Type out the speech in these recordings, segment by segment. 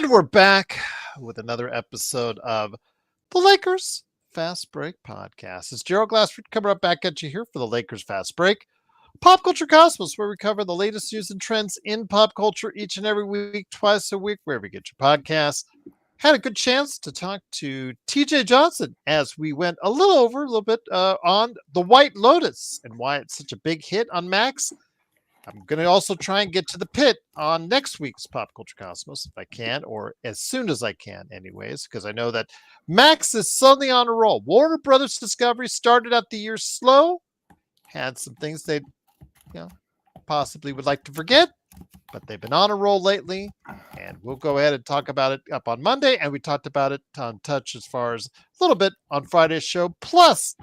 And we're back with another episode of the Lakers Fast Break Podcast. It's Gerald Glassford coming up back at you here for the Lakers Fast Break. Pop Culture Cosmos, where we cover the latest news and trends in pop culture each and every week, twice a week, wherever you get your podcasts. Had a good chance to talk to TJ Johnson as we went a little bit on The White Lotus and why it's such a big hit on Max. I'm going to also try and get to the pit on next week's Pop Culture Cosmos if I can, or as soon as I can anyways, because I know that Max is suddenly on a roll. Warner Brothers Discovery started out the year slow, had some things they possibly would like to forget, but they've been on a roll lately, and we'll go ahead and talk about it up on Monday, and we talked about it on Touch as far as a little bit on Friday's show. Plus,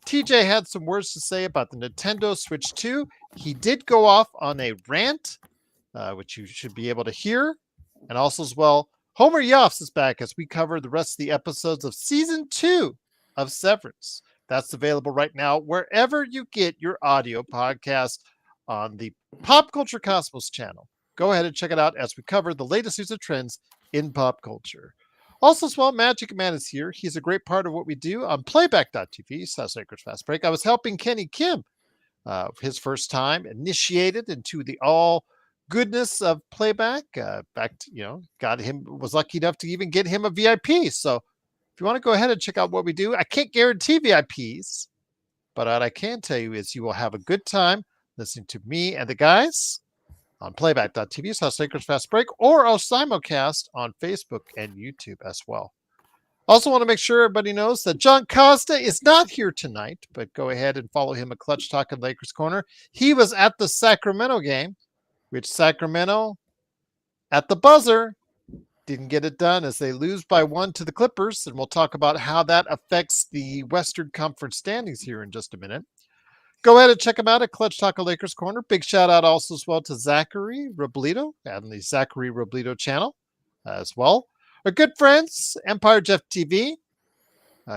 TJ had some words to say about the Nintendo Switch 2. He did go off on a rant, which you should be able to hear. And also as well, Homer Yoffs is back as we cover the rest of the episodes of Season 2 of Severance. That's available right now wherever you get your audio podcast on the Pop Culture Cosmos channel. Go ahead and check it out as we cover the latest news and trends in pop culture. Also, as well, Magic Man is here. He's a great part of what we do on playback.tv/Lakers Fast Break. I was helping Kenny Kim, his first time initiated into the all goodness of playback. Was lucky enough to even get him a VIP. So if you want to go ahead and check out what we do, I can't guarantee VIPs, but what I can tell you is you will have a good time listening to me and the guys on playback.tv/Lakers Fast Break or our simulcast on Facebook and YouTube as well. Also want to make sure everybody knows that John Costa is not here tonight, but go ahead and follow him at Clutch Talk and Lakers Corner. He was at the Sacramento game, which Sacramento, at the buzzer, didn't get it done as they lose by 1 to the Clippers, and we'll talk about how that affects the Western Conference standings here in just a minute. Go ahead and check him out at Clutch Talk and Lakers Corner. Big shout out also as well to Zachary Robledo and the Zachary Robledo channel as well. Our good friends, Empire Jeff TV,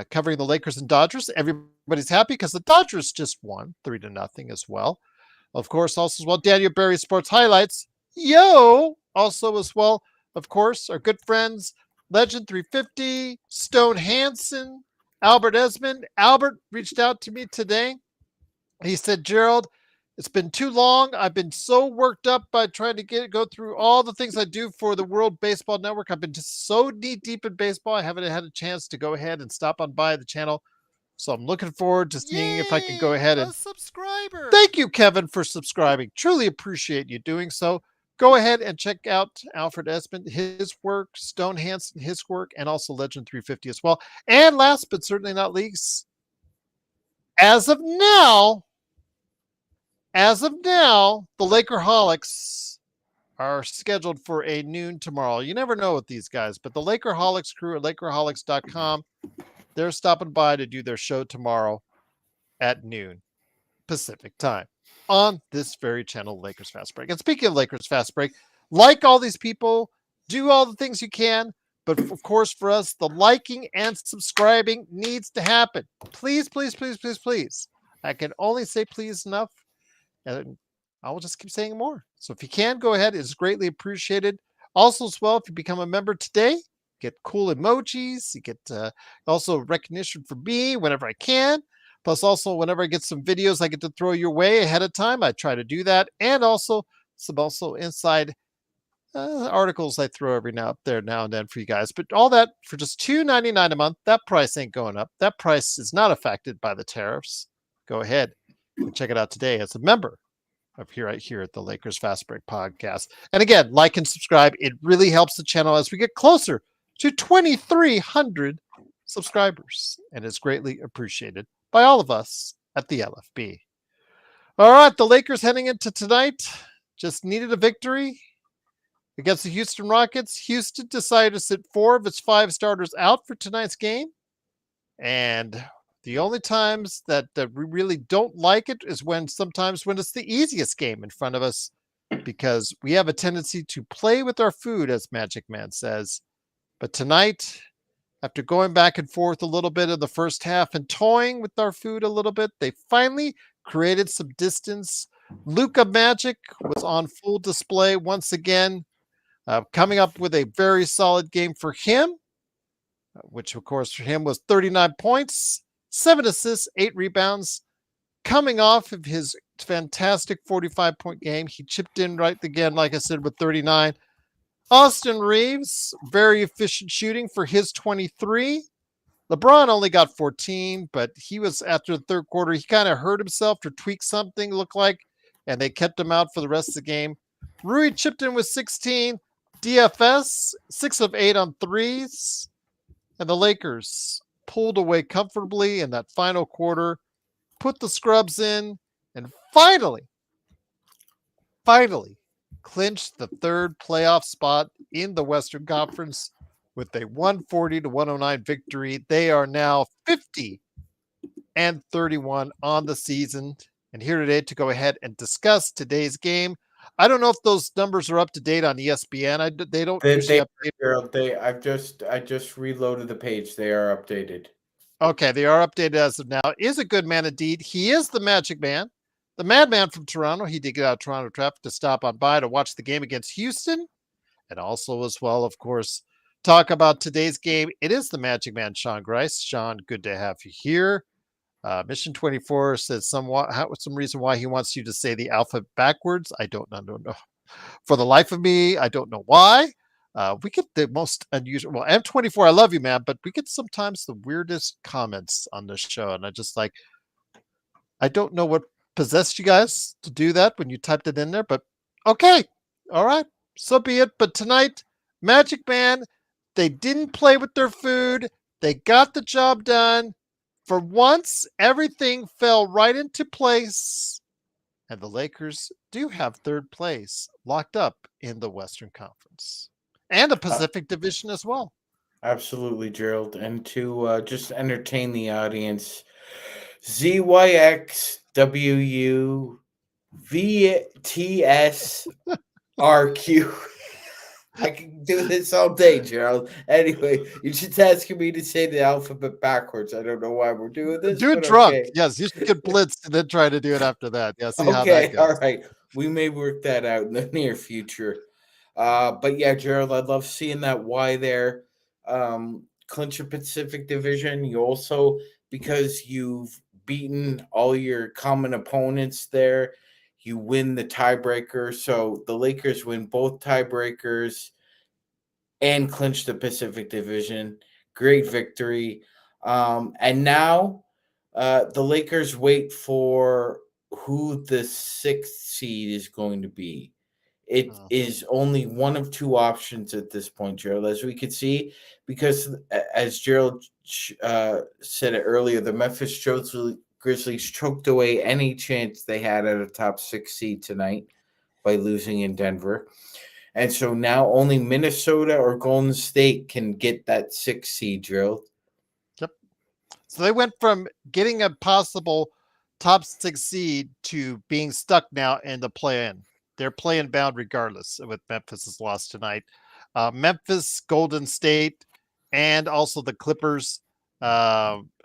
covering the Lakers and Dodgers. Everybody's happy because the Dodgers just won 3-0 as well. Of course, also as well, Daniel Berry Sports Highlights. Yo! Also as well, of course, our good friends, Legend 350, Stone Hansen, Albert Esmond. Albert reached out to me today. He said, Gerald, it's been too long. I've been so worked up by trying to go through all the things I do for the World Baseball Network. I've been just so knee deep in baseball. I haven't had a chance to go ahead and stop on by the channel. So I'm looking forward to seeing if I can go ahead and subscriber. Thank you, Kevin, for subscribing. Truly appreciate you doing so. Go ahead and check out Alfred Esmond, his work, Stone Hansen, his work, and also Legend 350 as well. And last but certainly not least, as of now, the Lakerholics are scheduled for a noon tomorrow. You never know with these guys, but the Lakerholics crew at Lakerholics.com, they're stopping by to do their show tomorrow at noon Pacific time on this very channel, Lakers Fast Break. And speaking of Lakers Fast Break, like all these people, do all the things you can, but of course for us, the liking and subscribing needs to happen. Please, please, please, please, please. I can only say please enough, and I will just keep saying more. So if you can, go ahead. It's greatly appreciated. Also as well, if you become a member today, get cool emojis. You get also recognition for me whenever I can. Plus also whenever I get some videos I get to throw your way ahead of time, I try to do that. And also some inside articles I throw every now and then for you guys. But all that for just $2.99 a month. That price ain't going up. That price is not affected by the tariffs. Go ahead and check it out today as a member of right here at the Lakers Fast Break Podcast. And again, like and subscribe. It really helps the channel as we get closer to 2,300 subscribers, and it's greatly appreciated by all of us at the LFB. All right, the Lakers heading into tonight just needed a victory against the Houston Rockets. Houston decided to sit 4 of its 5 starters out for tonight's game, and the only times that we really don't like it is sometimes when it's the easiest game in front of us, because we have a tendency to play with our food, as Magic Man says. But tonight, after going back and forth a little bit in the first half and toying with our food a little bit, they finally created some distance. Luka Magic was on full display once again. Coming up with a very solid game for him, which of course for him was 39 points, 7 assists, 8 rebounds. Coming off of his fantastic 45-point game, he chipped in right again, like I said, with 39. Austin Reeves, very efficient shooting for his 23. LeBron only got 14, but he was after the third quarter, he kind of hurt himself or tweaked something, looked like, and they kept him out for the rest of the game. Rui chipped in with 16. DFS, 6 of 8 on threes. And the Lakers pulled away comfortably in that final quarter, put the scrubs in, and finally clinched the third playoff spot in the Western Conference with a 140-109 victory. They are now 50-31 on the season. And here today to go ahead and discuss today's game. I don't know if those numbers are up to date on ESPN. They don't usually update. Gerald, I just reloaded the page. They are updated. Okay, they are updated as of now. Is a good man indeed. He is the Magic Man, the madman from Toronto. He did get out of Toronto traffic to stop on by to watch the game against Houston. And also as well, of course, talk about today's game. It is the Magic Man, Sean Grice. Sean, good to have you here. Mission 24 says some reason why he wants you to say the alphabet backwards. I don't know. For the life of me, I don't know why. We get the most unusual. Well, M24, I love you, man, but we get sometimes the weirdest comments on this show, and I don't know what possessed you guys to do that when you typed it in there, but okay, all right, so be it. But tonight, Magic Man, they didn't play with their food. They got the job done. For once, everything fell right into place. And the Lakers do have third place locked up in the Western Conference and the Pacific Division as well. Absolutely, Gerald. And to just entertain the audience, ZYXWUVTSRQ. I can do this all day, Gerald. Anyway, you're just asking me to say the alphabet backwards. I don't know why we're doing this, Do it but drunk. okay. Yes, you should get blitzed and then try to do it after that. Yeah, see how that Okay, all goes. right. We may work that out in the near future. But yeah, Gerald, I'd love seeing that Y there. Clinch a Pacific Division. You also, because you've beaten all your common opponents there, you win the tiebreaker. So the Lakers win both tiebreakers and clinch the Pacific Division. Great victory. And now the Lakers wait for who the sixth seed is going to be. It is only one of two options at this point, Gerald, as we could see, because as Gerald said it earlier, the Memphis Grizzlies choked away any chance they had at a top six seed tonight by losing in Denver. And so now only Minnesota or Golden State can get that six seed, Gerald. Yep. So they went from getting a possible top six seed to being stuck now in the play-in. They're play-in bound regardless with Memphis' loss tonight. Memphis, Golden State, and also the Clippers.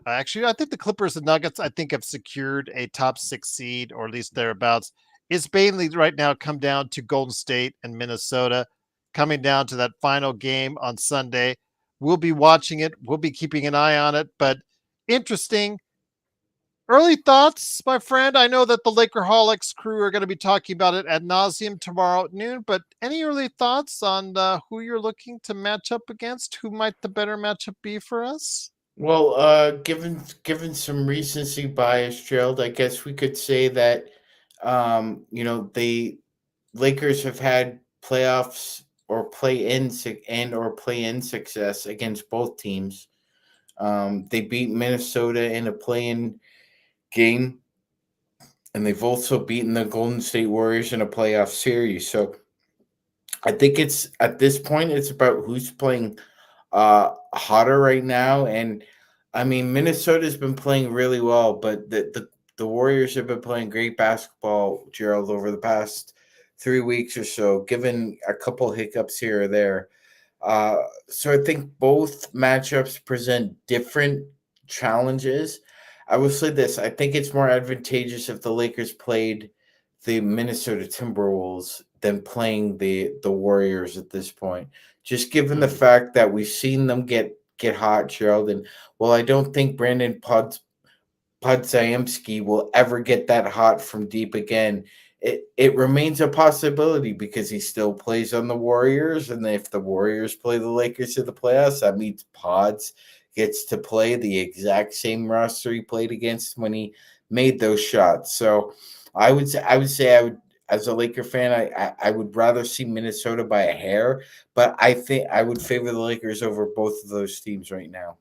Actually, I think the Clippers and Nuggets, I think, have secured a top six seed, or at least thereabouts. It's mainly right now come down to Golden State and Minnesota coming down to that final game on Sunday. We'll be watching it. We'll be keeping an eye on it. But interesting. Early thoughts, my friend. I know that the Lakerholics crew are going to be talking about it ad nauseum tomorrow at noon, but any early thoughts on who you're looking to match up against? Who might the better matchup be for us? Well, given some recency bias, Gerald, I guess we could say that the Lakers have had playoffs or play in success against both teams. They beat Minnesota in a play in game, and they've also beaten the Golden State Warriors in a playoff series. So I think it's at this point it's about who's playing hotter right now. And I mean, Minnesota's been playing really well, but the Warriors have been playing great basketball, Gerald, over the past 3 weeks or so, given a couple hiccups here or there. So I think both matchups present different challenges. I will say this: I think it's more advantageous if the Lakers played the Minnesota Timberwolves than playing the Warriors at this point. Just given the Mhm. fact that we've seen them get hot, Gerald, and well, I don't think Brandon Podziemski will ever get that hot from deep again. It remains a possibility because he still plays on the Warriors, and if the Warriors play the Lakers in the playoffs, that means Pods gets to play the exact same roster he played against when he made those shots. So I would as a Laker fan, I would rather see Minnesota by a hair, but I think I would favor the Lakers over both of those teams right now.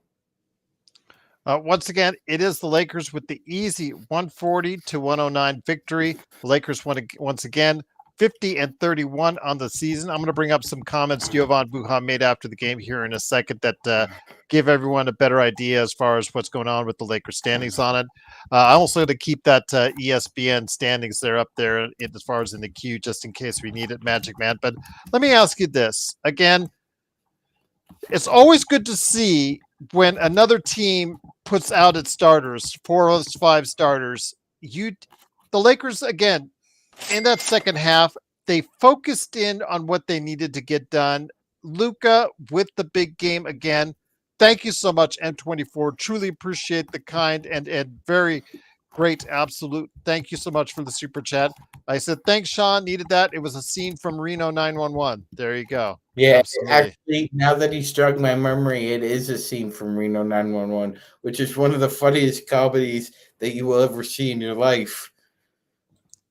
Once again, it is the Lakers with the easy 140-109 victory. The Lakers won once again 50-31 on the season. I'm going to bring up some comments Jovan Buha made after the game here in a second that give everyone a better idea as far as what's going on with the Lakers standings on it. I also to keep that ESPN standings there up there as far as in the queue just in case we need it, Magic Man. But let me ask you this again. It's always good to see when another team puts out its starters, 4 of 5 starters. The Lakers again in that second half, they focused in on what they needed to get done. Luka with the big game again. Thank you so much, M24. Truly appreciate the kind and very great absolute. Thank you so much for the super chat. I said thanks, Sean. Needed that. It was a scene from Reno 911. There you go. Yeah, Absolutely. actually, now that he struck my memory, it is a scene from Reno 911, which is one of the funniest comedies that you will ever see in your life.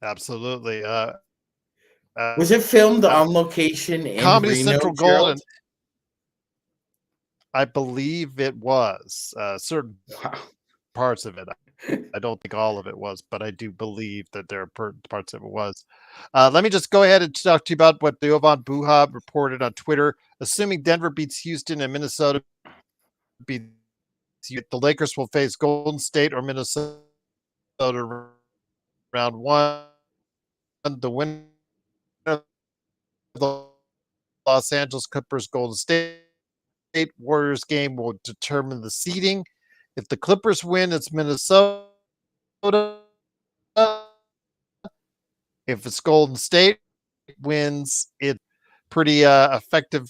Absolutely. Uh, Was it filmed on location in Comedy Reno, Central Gerald? Golden, I believe it was certain Wow. parts of it. I don't think all of it was, but I do believe that there are parts of it was. Let me just go ahead and talk to you about what Jovan Buha reported on Twitter. Assuming Denver beats Houston and Minnesota beats the Lakers will face Golden State or Minnesota round one. The winner of the Los Angeles Clippers Golden State Warriors game will determine the seeding. If the Clippers win, it's Minnesota. If it's Golden State wins, it's pretty effective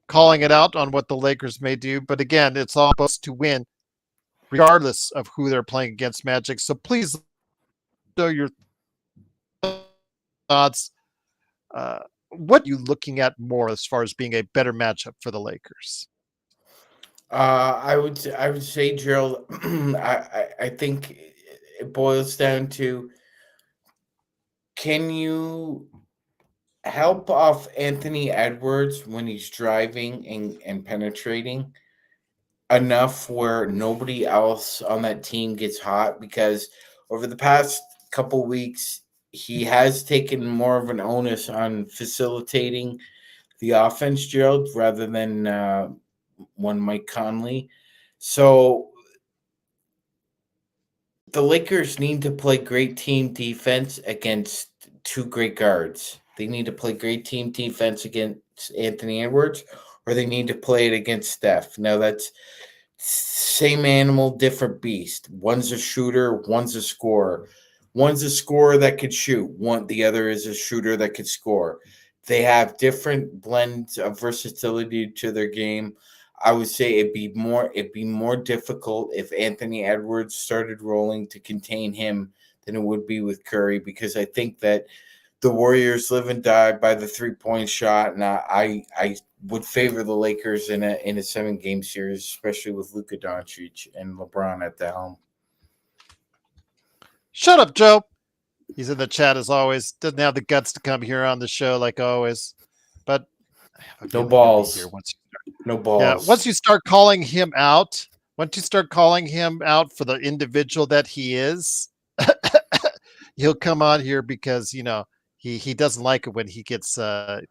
calling it out on what the Lakers may do. But again, it's all supposed to win regardless of who they're playing against Magic. So please know your thoughts. Uh, what are you looking at more as far as being a better matchup for the Lakers? I would say, Gerald, I think it boils down to, can you help off Anthony Edwards when he's driving and penetrating enough where nobody else on that team gets hot? Because over the past couple weeks, he has taken more of an onus on facilitating the offense, Gerald, rather than one Mike Conley. So the Lakers need to play great team defense against two great guards. They need to play great team defense against Anthony Edwards, or they need to play it against Steph. Now that's same animal, different beast. One's a shooter, one's a scorer. One's a scorer that could shoot. The other is a shooter that could score. They have different blends of versatility to their game. I would say it'd be more difficult if Anthony Edwards started rolling to contain him than it would be with Curry, because I think that the Warriors live and die by the 3-point shot, and I would favor the Lakers in a 7-game series, especially with Luka Doncic and LeBron at the helm. Shut up, Joe. He's in the chat as always. Doesn't have the guts to come here on the show like always, but I have a No feeling he'll be here balls. once. No Yeah, once balls. you start calling him out, once you start calling him out for the individual that he is, he'll come on here because he doesn't like it when he gets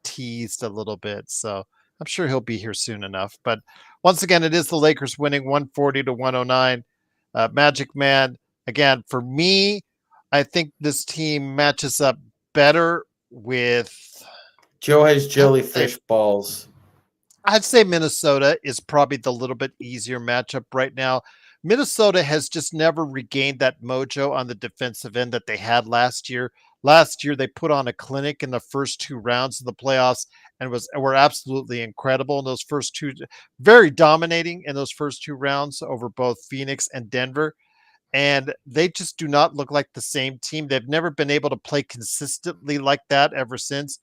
teased a little bit. So I'm sure he'll be here soon enough. But once again, it is the Lakers winning 140-109. Magic Man again for me. I think this team matches up better with. Joe has I'd say jellyfish balls. I'd say Minnesota is probably the little bit easier matchup right now. Minnesota has just never regained that mojo on the defensive end that they had last year. Last year, they put on a clinic in the first 2 rounds of the playoffs and were absolutely incredible in those first two, very dominating in those first 2 rounds over both Phoenix and Denver. And they just do not look like the same team. They've never been able to play consistently like that ever since.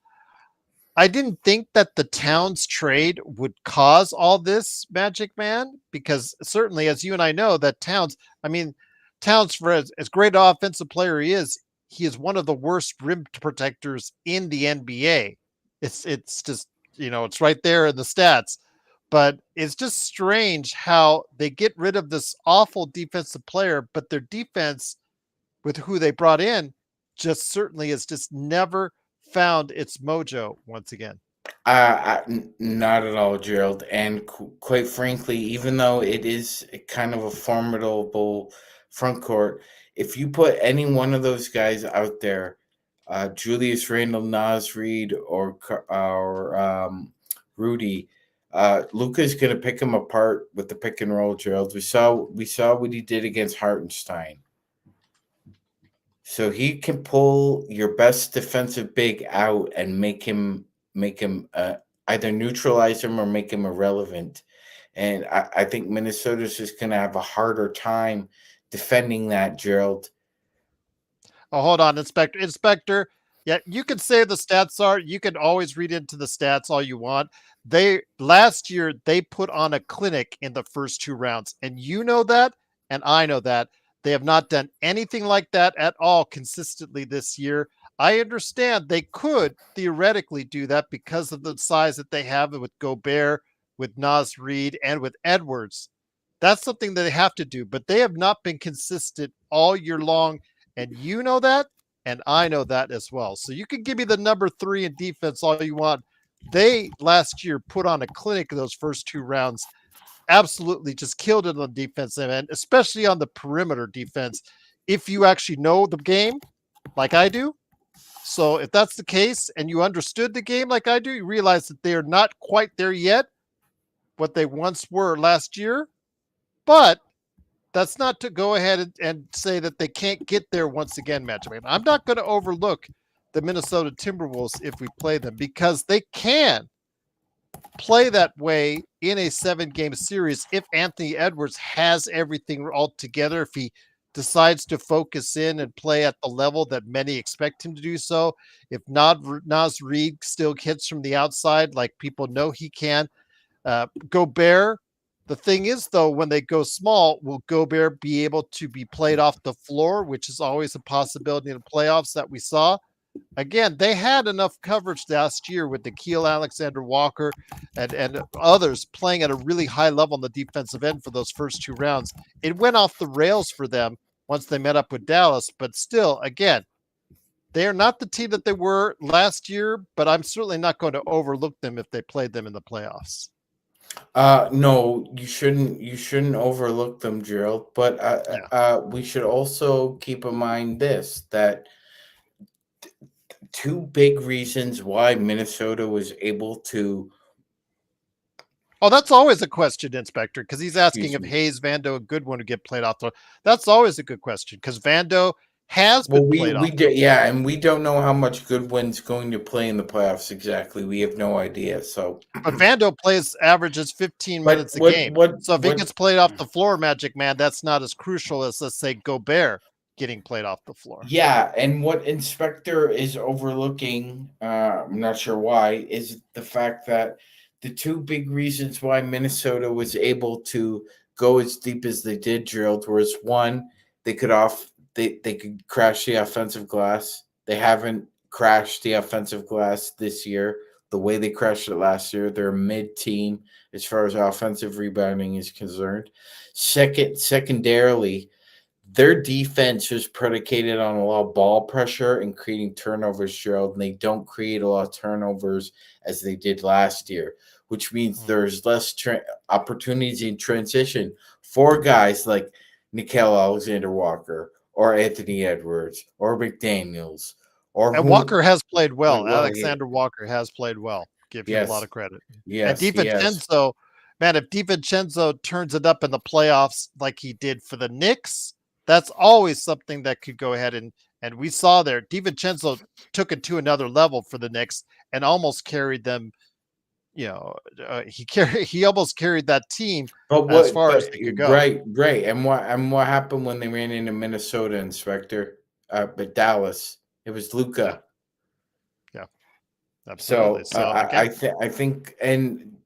I didn't think that the Towns trade would cause all this, Magic Man, because certainly, as you and I know, that Towns, I mean, Towns, for as great an offensive player he is one of the worst rim protectors in the NBA. It's just, it's right there in the stats. But it's just strange how they get rid of this awful defensive player, but their defense with who they brought in just certainly has just never found its mojo once again. Not at all, Gerald. And quite frankly, even though it is kind of a formidable front court, if you put any one of those guys out there, Julius Randle, Nas Reed, or Rudy, Luka's going to pick him apart with the pick and roll, Gerald. We saw what he did against Hartenstein. So he can pull your best defensive big out and make him either neutralize him or make him irrelevant. And I think Minnesota's just going to have a harder time defending that, Gerald. Oh, hold on, Inspector. Inspector, yeah, you can say the stats are. You can always read into the stats all you want. They last year they put on a clinic in the first 2 rounds, and you know that, and I know that. They have not done anything like that at all consistently this year. I understand they could theoretically do that because of the size that they have with Gobert, with Nas Reed, and with Edwards. That's something that they have to do, but they have not been consistent all year long, and you know that, and I know that as well. So you can give me the number 3 in defense all you want. They last year put on a clinic in those first 2 rounds, absolutely just killed it on the defensive end, especially on the perimeter defense. If you actually know the game like I do, so if that's the case and you understood the game like I do, you realize that they are not quite there yet, what they once were last year. But that's not to go ahead and say that they can't get there once again, Magic Man. I'm not going to overlook the Minnesota Timberwolves if we play them because they can play that way in a 7-game series if Anthony Edwards has everything all together, if he decides to focus in and play at the level that many expect him to do so, if Nas Reed still hits from the outside like people know he can. Gobert, the thing is, though, when they go small, will Gobert be able to be played off the floor, which is always a possibility in the playoffs that we saw? Again, they had enough coverage last year with Nickeil Alexander-Walker and others playing at a really high level on the defensive end for those first 2 rounds. It went off the rails for them once they met up with Dallas, but still, again, they are not the team that they were last year, but I'm certainly not going to overlook them if they played them in the playoffs. No, you shouldn't. You shouldn't overlook them, Gerald. But we should also keep in mind this: that two big reasons why Minnesota was able to. Oh, that's always a question, Inspector, because he's asking Excuse if me. Hayes, Vando, and Goodwin would get played off the. That's always a good question because Vando has Well, been played we off. did, yeah, and we don't know how much Goodwin's going to play in the playoffs exactly. We have no idea. So, But Vando plays averages 15 but minutes a game. So if he what gets played off the floor, Magic Man, that's not as crucial as, let's say, Gobert getting played off the floor. Yeah, and what Inspector is overlooking, I'm not sure why, is the fact that the two big reasons why Minnesota was able to go as deep as they did, Gerald, was one, they could crash the offensive glass. They haven't crashed the offensive glass this year the way they crashed it last year. They're a mid team as far as offensive rebounding is concerned. Secondarily, their defense is predicated on a lot of ball pressure and creating turnovers, Gerald, and they don't create a lot of turnovers as they did last year, which means there's less opportunities in transition for guys like Nickeil Alexander-Walker or Anthony Edwards or McDaniels or And who. Walker has played well. Well, yeah, Alexander Walker has played well. Give him a lot yes, of credit. And yes, he has. DiVincenzo, man, if DiVincenzo turns it up in the playoffs like he did for the Knicks, that's always something that could go ahead and we saw there. DiVincenzo took it to another level for the Knicks and almost carried them. He almost carried that team But as what? far as But they could go. right. And what happened when they ran into Minnesota, Inspector? But Dallas, it was Luka. Yeah, absolutely. So So again, I think, and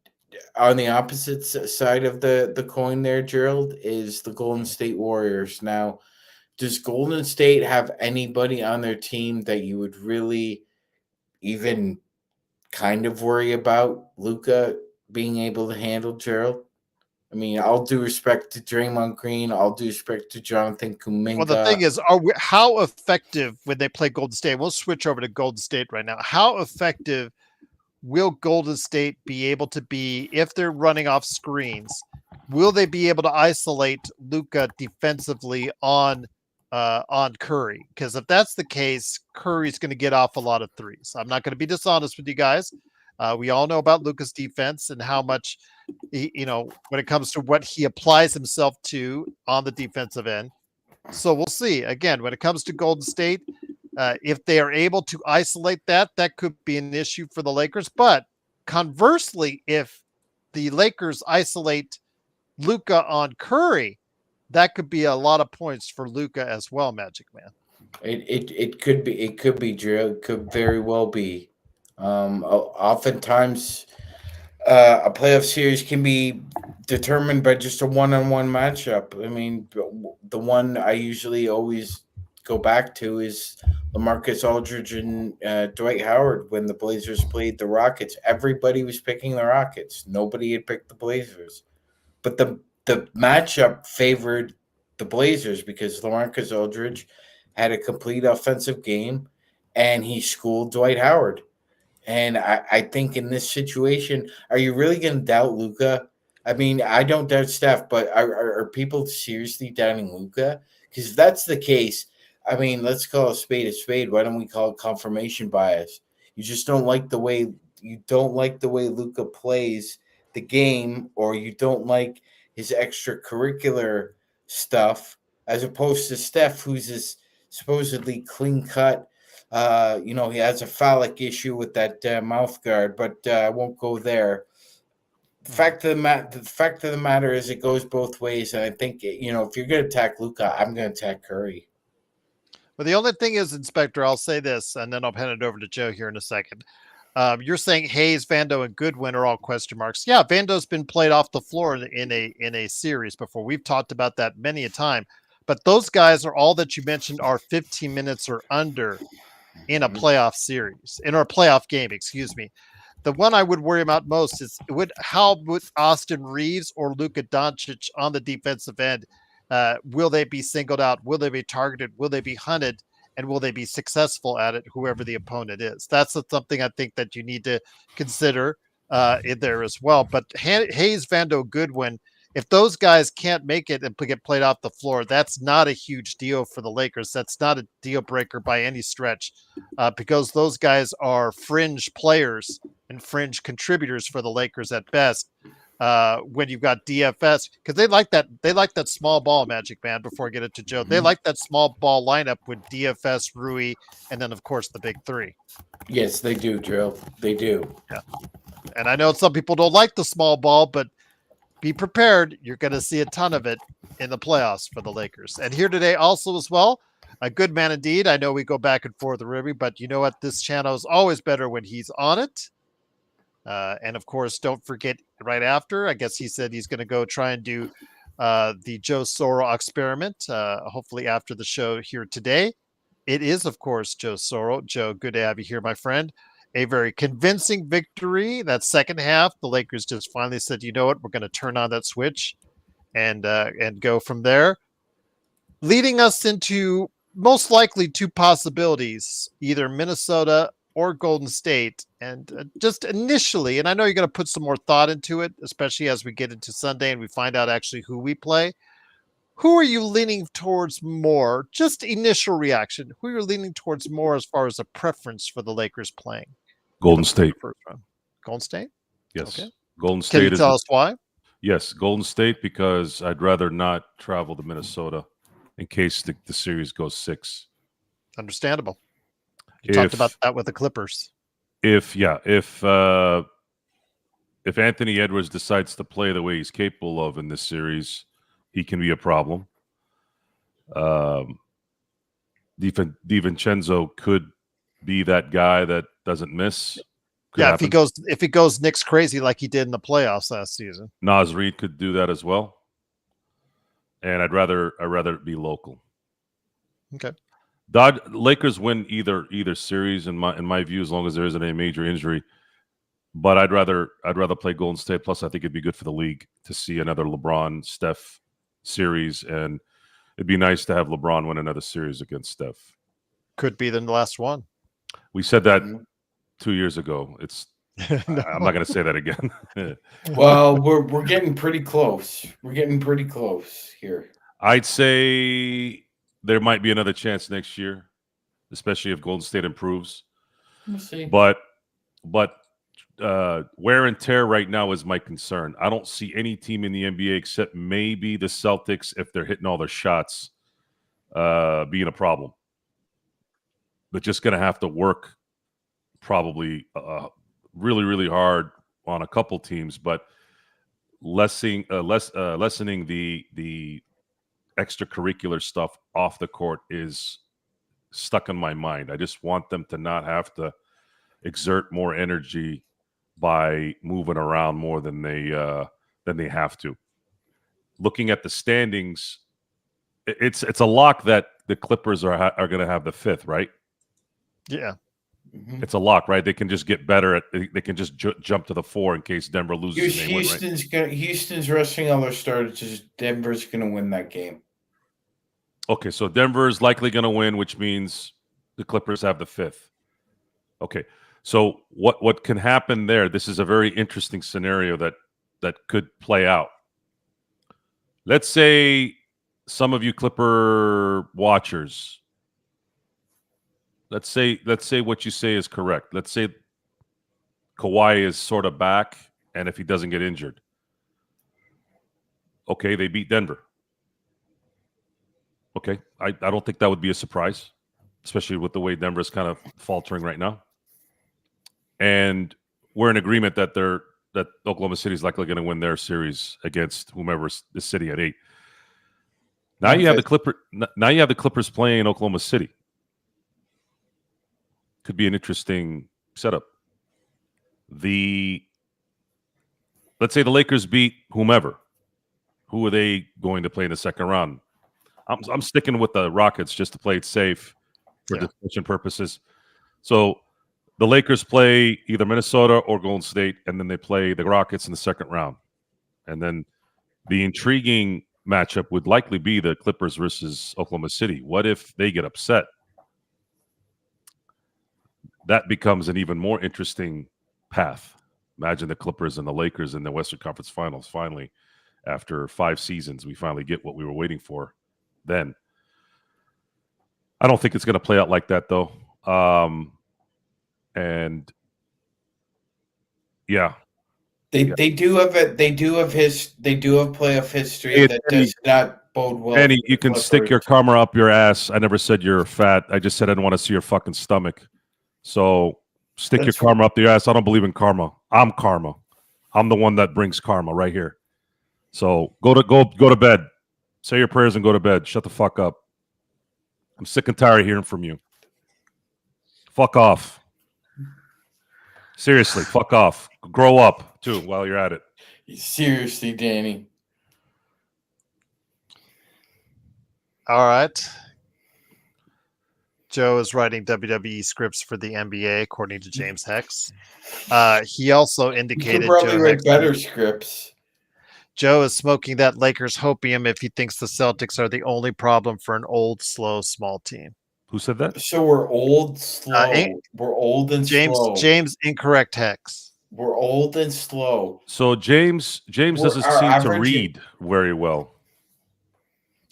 on the opposite side of the coin, there, Gerald, is the Golden State Warriors. Now, does Golden State have anybody on their team that you would really even kind of worry about Luka being able to handle, Gerald? I mean, all due respect to Draymond Green, all due respect to Jonathan well, the thing Kuminga. is, how effective when they play Golden State? We'll switch over to Golden State right now. How effective will Golden State be able to be if they're running off screens? Will they be able to isolate Luka defensively on Curry? Because if that's the case, Curry's going to get off a lot of threes. I'm not going to be dishonest with you guys. We all know about Luka's defense and how much when it comes to what he applies himself to on the defensive end. So we'll see. Again, when it comes to Golden State, if they are able to isolate that, that could be an issue for the Lakers. But conversely, if the Lakers isolate Luka on Curry, that could be a lot of points for Luka as well, Magic Man. It could be Drew. It could very well be. Oftentimes, a playoff series can be determined by just a one-on-one matchup. I mean, the one I usually always go back to is LaMarcus Aldridge and Dwight Howard when the Blazers played the Rockets. Everybody was picking the Rockets. Nobody had picked the Blazers, but the matchup favored the Blazers because LaMarcus Aldridge had a complete offensive game, and he schooled Dwight Howard. And I think in this situation, are you really going to doubt Luka? I mean, I don't doubt Steph, but are people seriously doubting Luka? Because if that's the case, I mean, let's call a spade a spade. Why don't we call it confirmation bias? You just don't like the way Luka plays the game, or you don't like his extracurricular stuff, as opposed to Steph, who's this supposedly clean cut. He has a phallic issue with that mouth guard, but I won't go there. The fact of the matter is, it goes both ways, and I think if you're going to attack Luka, I'm going to attack Curry. But the only thing is, Inspector, I'll say this, and then I'll hand it over to Joe here in a second. You're saying Hayes, Vando, and Goodwin are all question marks. Yeah, Vando's been played off the floor in a series before. We've talked about that many a time. But those guys are all that you mentioned are 15 minutes or under in a playoff series, in our playoff game, excuse me. The one I would worry about most is how would Austin Reeves or Luka Doncic on the defensive end, will they be singled out? Will they be targeted? Will they be hunted? And will they be successful at it, whoever the opponent is? That's something I think that you need to consider in there as well. But Hayes, Vando, Goodwin, if those guys can't make it and get played off the floor, that's not a huge deal for the Lakers. That's not a deal breaker by any stretch, because those guys are fringe players and fringe contributors for the Lakers at best. When you've got DFS, because they like that small ball, Magic Man. Before I get it to Joe, they like that small ball lineup with DFS, Rui, and then of course the big three. Yes, they do, Joe. They do. Yeah, and I know some people don't like the small ball, but be prepared. You're going to see a ton of it in the playoffs for the Lakers. And here today also as well, a good man indeed. I know we go back and forth, Ruby, but you know what? This channel is always better when he's on it. And of course, don't forget right after, I guess he said he's going to go try and do the Joe Sorro experiment, hopefully after the show here today. It is, of course, Joe Sorro. Joe, good to have you here, my friend. A very convincing victory. That second half, the Lakers just finally said, you know what, we're going to turn on that switch and go from there. Leading us into most likely two possibilities, either Minnesota or Golden State. And just initially, and I know you're going to put some more thought into it, especially as we get into Sunday and we find out actually who we play. Who are you leaning towards more? Just initial reaction. Who are you leaning towards more as far as a preference for the Lakers playing? Golden State. First round. Golden State? Yes. Okay. Golden Can you State tell us why? Yes, Golden State, because I'd rather not travel to Minnesota in case the series goes 6. Understandable. You talked about that with the Clippers. If Anthony Edwards decides to play the way he's capable of in this series, he can be a problem. DiVincenzo could be that guy that doesn't miss. Could happen. if he goes Knicks crazy like he did in the playoffs last season. Naz Reid could do that as well. And I'd rather it be local. Okay. Lakers win either series in my view, as long as there isn't a major injury. But I'd rather play Golden State. Plus, I think it'd be good for the league to see another LeBron Steph series, and it'd be nice to have LeBron win another series against Steph. Could be the last one. We said that 2 years ago. It's no. I'm not going to say that again. Well, we're getting pretty close. We're getting pretty close here. I'd say there might be another chance next year, especially if Golden State improves. We'll see. But wear and tear right now is my concern. I don't see any team in the NBA except maybe the Celtics, if they're hitting all their shots, being a problem. They're just going to have to work probably really, really hard on a couple teams, but lessening the extracurricular stuff off the court is stuck in my mind. I just want them to not have to exert more energy by moving around more than they have to. Looking at the standings, it's a lock that the Clippers are going to have the 5th, right? Yeah. Mm-hmm. It's a lock, right? They can just get better they can just jump to the 4 in case Denver loses. Houston's resting all their starters. Denver's going to win that game. Okay, so Denver is likely going to win, which means the Clippers have the 5th. Okay, so what can happen there? This is a very interesting scenario that could play out. Let's say some of you Clipper watchers, let's say what you say is correct. Let's say Kawhi is sort of back, and if he doesn't get injured, okay, they beat Denver. Okay, I don't think that would be a surprise, especially with the way Denver is kind of faltering right now. And we're in agreement that Oklahoma City is likely going to win their series against whomever is sitting at 8. Now you have the Clippers playing Oklahoma City. Could be an interesting setup. Let's say the Lakers beat whomever. Who are they going to play in the second round? I'm sticking with the Rockets just to play it safe for discussion purposes. So the Lakers play either Minnesota or Golden State, and then they play the Rockets in the second round. And then the intriguing matchup would likely be the Clippers versus Oklahoma City. What if they get upset? That becomes an even more interesting path. Imagine the Clippers and the Lakers in the Western Conference Finals. Finally, after 5 seasons, we finally get what we were waiting for. Then I don't think it's going to play out like that, though. And yeah, they do have playoff history that does not bode well. Andy, you can stick your karma up your ass. I never said you're fat. I just said I didn't want to see your fucking stomach. So stick your karma up your ass. I don't believe in karma. I'm karma. I'm the one that brings karma right here. So go to bed. Say your prayers and go to bed. Shut the fuck up. I'm sick and tired of hearing from you. Fuck off. Seriously, fuck off. Grow up, too, while you're at it. Seriously, Danny. All right. Joe is writing WWE scripts for the NBA, according to James Hex. He also indicated you could probably write better scripts. Joe is smoking that Lakers hopium if he thinks the Celtics are the only problem for an old, slow, small team. Who said that? So we're old, slow. We're old and slow. James, incorrect Hex. We're old and slow. So James doesn't seem to read very well.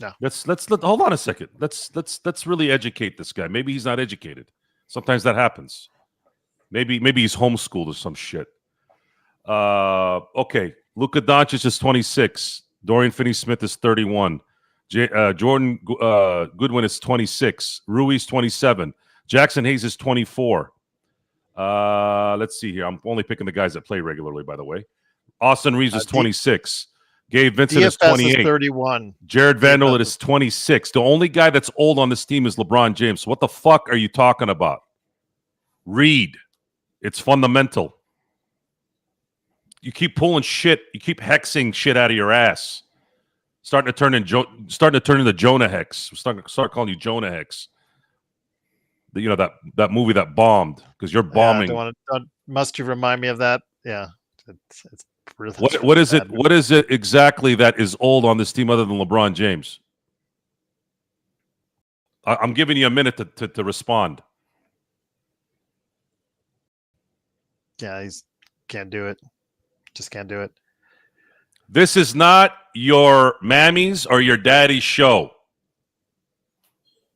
No. Let's hold on a second. Let's really educate this guy. Maybe he's not educated. Sometimes that happens. Maybe he's homeschooled or some shit. Okay. Luka Doncic is 26. Dorian Finney-Smith is 31. Jordan Goodwin is 26. Rui's 27. Jackson Hayes is 24. Let's see here. I'm only picking the guys that play regularly, by the way. Austin Reeves is 26. Gabe Vincent DFS is 28. is 31. Jared Vanderbilt is 26. The only guy that's old on this team is LeBron James. So what the fuck are you talking about? Read. It's fundamental. You keep pulling shit. You keep hexing shit out of your ass. Starting to turn into Jonah Hex. Start calling you Jonah Hex. You know that movie that bombed because you're bombing. Must you remind me of that? Yeah, it's really, what is it? What is it exactly that is old on this team other than LeBron James? I'm giving you a minute to respond. Yeah, he's can't do it. Just can't do it. This is not your mammy's or your daddy's show.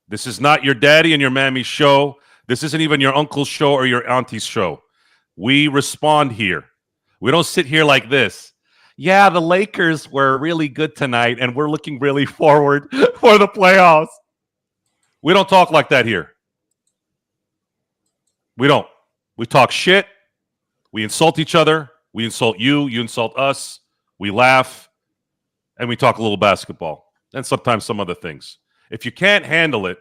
This is not your daddy and your mammy's show. This isn't even your uncle's show or your auntie's show. We respond here. We don't sit here like this. Yeah, the Lakers were really good tonight, and we're looking really forward for the playoffs. We don't talk like that here. We don't. We talk shit. We insult each other. We insult you. You insult us. We laugh. And we talk a little basketball. And sometimes some other things. If you can't handle it,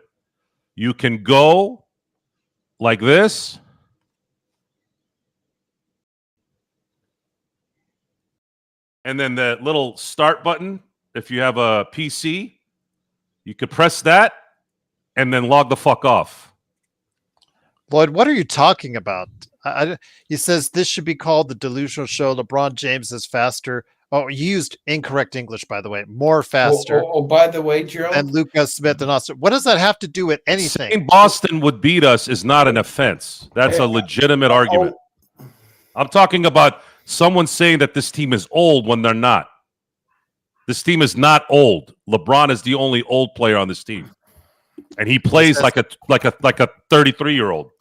you can go like this. And then the little start button, if you have a PC, you could press that and then log the fuck off. Lloyd, what are you talking about? He says this should be called the delusional show. LeBron James is faster. Oh, you used incorrect English, by the way. More faster. By the way, Gerald. And Luka Smith and Austin. What does that have to do with anything? Saying Boston would beat us is not an offense. That's a legitimate argument. I'm talking about someone saying that this team is old when they're not. This team is not old. LeBron is the only old player on this team, and he plays like a 33-year-old.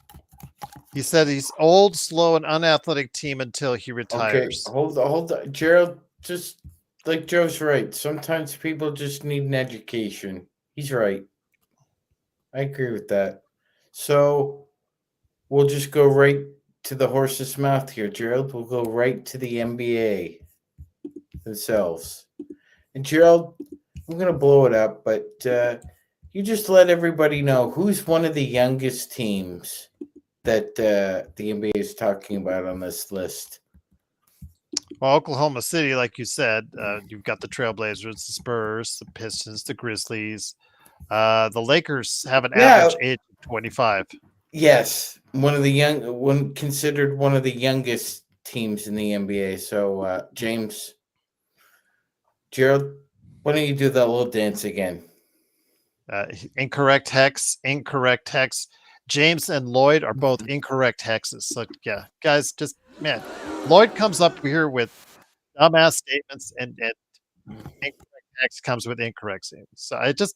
He said he's old, slow, and unathletic team until he retires. Okay, hold on, Gerald. Just like Joe's right. Sometimes people just need an education. He's right. I agree with that. So we'll just go right to the horse's mouth here, Gerald. We'll go right to the NBA themselves. And Gerald, I'm going to blow it up, but you just let everybody know who's one of the youngest teams that the NBA is talking about on this list. Well, Oklahoma City, like you said, you've got the Trailblazers, the Spurs, the Pistons, the Grizzlies. The Lakers have an average age of 25. Yes, considered one of the youngest teams in the NBA. So, Gerald, why don't you do that little dance again? Incorrect hex. James and Lloyd are both incorrect hexes. So, yeah, guys, just, man, Lloyd comes up here with dumbass statements and incorrect hex comes with incorrect statements. So I just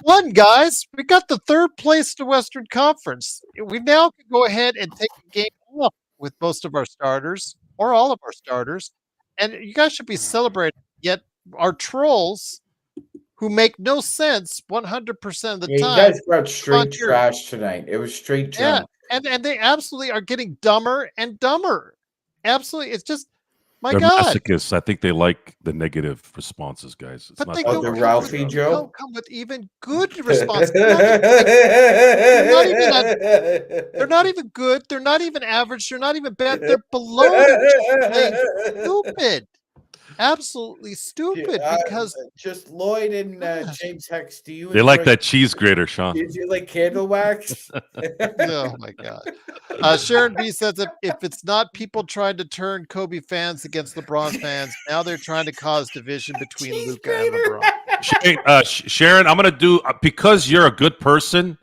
won, guys. We got the third place to Western Conference. We now can go ahead and take the game off with most of our starters or all of our starters. And you guys should be celebrating. Yet our trolls, who make no sense 100% of the time. You guys brought straight trash tonight. It was straight trash. Yeah, and they absolutely are getting dumber and dumber. Absolutely. It's just, They're masochists. I think they like the negative responses, guys. It's but not they the Ralphie Joe don't come with even good responses. They're not even good. They're not even average. They're not even bad. They're below. They're stupid. Absolutely stupid because just Lloyd and James Hex. Do you? They like that cheese grater, Sean. Did you like candle wax? Oh my God! Sharon B says if it's not people trying to turn Kobe fans against LeBron fans, now they're trying to cause division between Luka and LeBron. Sharon, I'm gonna do because you're a good person.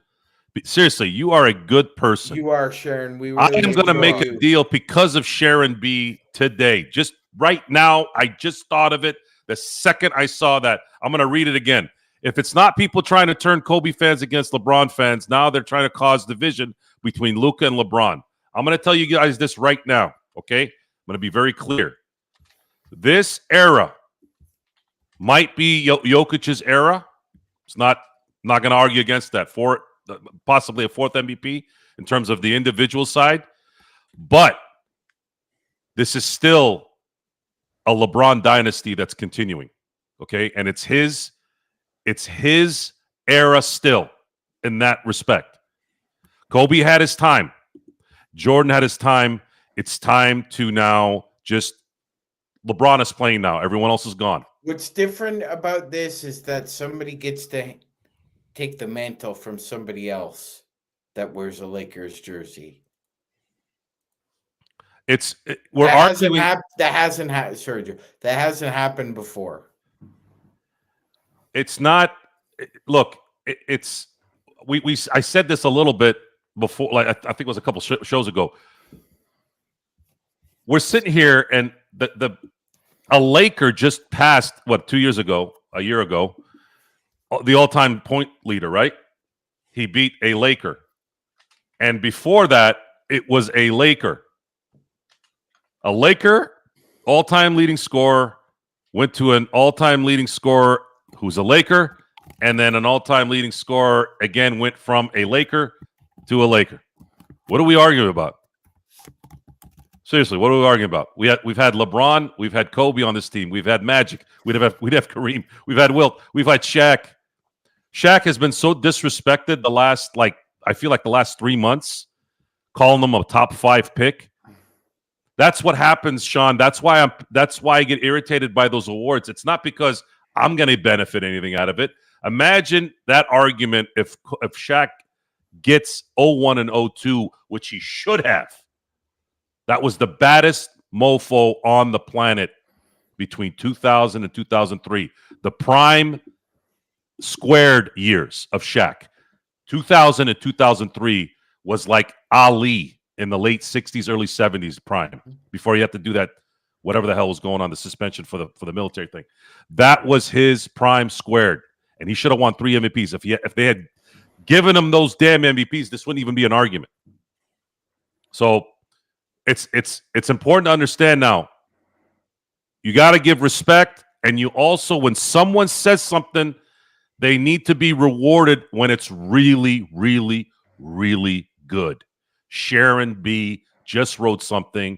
Seriously, you are a good person. You are, Sharon. I am gonna make a deal because of Sharon B today. Just right now, I just thought of it the second I saw that. I'm going to read it again. If it's not people trying to turn Kobe fans against LeBron fans, now they're trying to cause division between Luka and LeBron. I'm going to tell you guys this right now, okay? I'm going to be very clear. This era might be Jokic's era. It's not going to argue against that. Possibly a fourth MVP in terms of the individual side. But this is still a LeBron dynasty that's continuing. Okay? And it's his era still in that respect. Kobe had his time. Jordan had his time. It's time to now just LeBron is playing now. Everyone else is gone. What's different about this is that somebody gets to take the mantle from somebody else that wears a Lakers jersey. We're arguing that hasn't happened before. It's not. Look, it's I said this a little bit before. Like I think it was a couple shows ago. We're sitting here, and a Laker just passed a year ago, the all-time point leader, right? He beat a Laker, and before that, it was a Laker. A Laker, all-time leading scorer, went to an all-time leading scorer who's a Laker, and then an all-time leading scorer again went from a Laker to a Laker. What are we arguing about? Seriously, what are we arguing about? We've had LeBron, we've had Kobe on this team, we've had Magic, we'd have Kareem, we've had Wilt, we've had Shaq. Shaq has been so disrespected the last the last 3 months, calling him a top 5 pick. That's what happens, Sean. That's why I get irritated by those awards. It's not because I'm going to benefit anything out of it. Imagine that argument if Shaq gets 0-1 and 0-2, which he should have. That was the baddest mofo on the planet between 2000 and 2003. The prime squared years of Shaq. 2000 and 2003 was like Ali in the late 60s, early 70s prime, before he had to do that, whatever the hell was going on, the suspension for the military thing. That was his prime squared, and he should have won 3 MVPs. If they had given him those damn MVPs, this wouldn't even be an argument. So it's important to understand now. You got to give respect, and you also, when someone says something, they need to be rewarded when it's really, really, really good. Sharon B. just wrote something,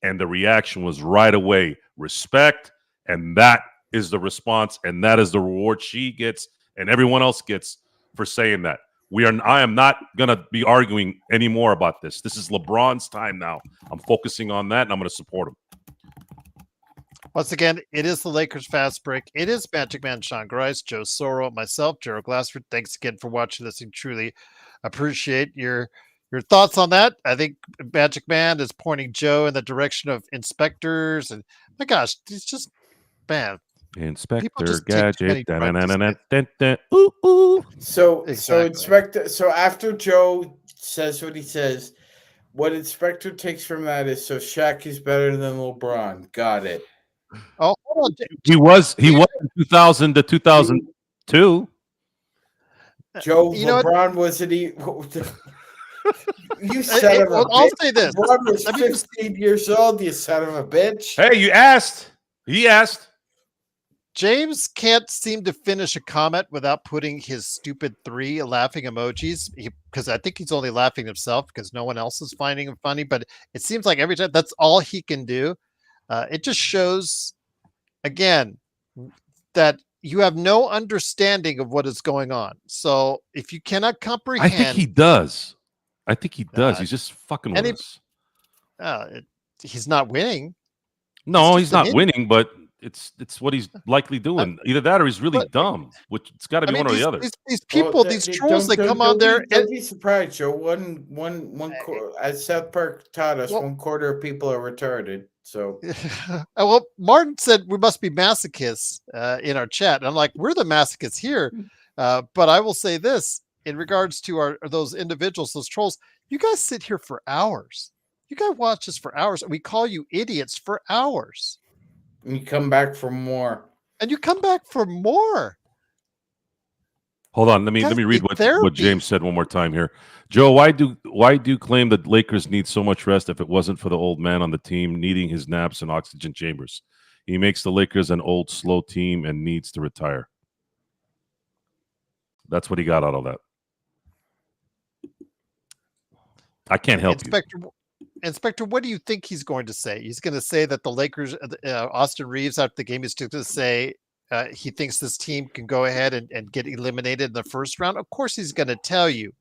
and the reaction was right away. Respect, and that is the response, and that is the reward she gets and everyone else gets for saying that. I am not going to be arguing anymore about this. This is LeBron's time now. I'm focusing on that, and I'm going to support him. Once again, it is the Lakers Fast Break. It is Magic Man Sean Grice, Joe Sorro, myself, Gerald Glassford. Thanks again for watching this, and truly appreciate your thoughts on that. I think Magic Man is pointing Joe in the direction of inspectors, and my gosh, it's just, man. Inspector Gadget. Ooh, ooh. So after Joe says what he says, what Inspector takes from that is, so Shaq is better than LeBron. Got it. Oh, hold on. He was in 2000 to 2002. Joe, LeBron wasn't he? You son of a bitch. I'll say this. LeBron was 15 years old, you son of a bitch. Hey, you asked. He asked. James can't seem to finish a comment without putting his stupid 3 laughing emojis, because I think he's only laughing himself because no one else is finding him funny. But it seems like every time that's all he can do. It just shows, again, that you have no understanding of what is going on. So if you cannot comprehend, I think he does. He's just fucking with us. He's not winning. No, he's not winning, but it's what he's likely doing. Either that or he's really dumb, which it's got to be one or the other. These people, these trolls, they come on there. Don't be surprised, Joe. As South Park taught us, 1/4 of people are retarded. So, well, Martin said we must be masochists in our chat. And I'm like, we're the masochists here. But I will say this in regards to those individuals, those trolls. You guys sit here for hours. You guys watch us for hours, and we call you idiots for hours. And you come back for more. Hold on, let me read what James said one more time here. Joe, why do you claim that Lakers need so much rest if it wasn't for the old man on the team needing his naps and oxygen chambers? He makes the Lakers an old, slow team and needs to retire. That's what he got out of that. I can't help you. Inspector, what do you think he's going to say? He's going to say that the Lakers, Austin Reeves, after the game, is going to say he thinks this team can go ahead and get eliminated in the first round. Of course, he's going to tell you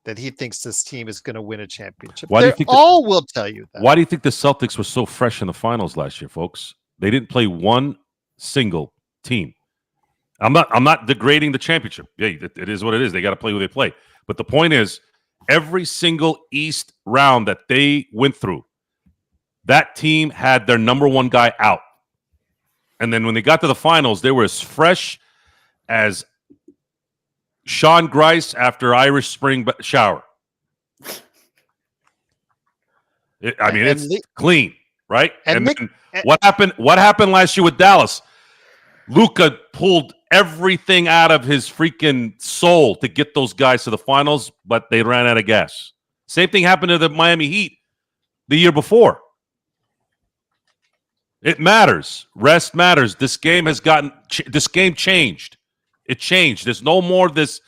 that he thinks this team is going to win a championship. Why do you think all will tell you that? Why do you think the Celtics were so fresh in the finals last year, folks? They didn't play one single team. I'm not degrading the championship. Yeah, it is what it is. They got to play who they play. But the point is, every single East round that they went through, that team had their number one guy out. And then when they got to the finals, they were as fresh as Sean Grice after Irish Spring shower. It's clean, right? And then what happened? What happened last year with Dallas? Luka pulled everything out of his freaking soul to get those guys to the finals, but they ran out of gas. Same thing happened to the Miami Heat the year before. It matters. Rest matters. This game changed. It changed. There's no more this,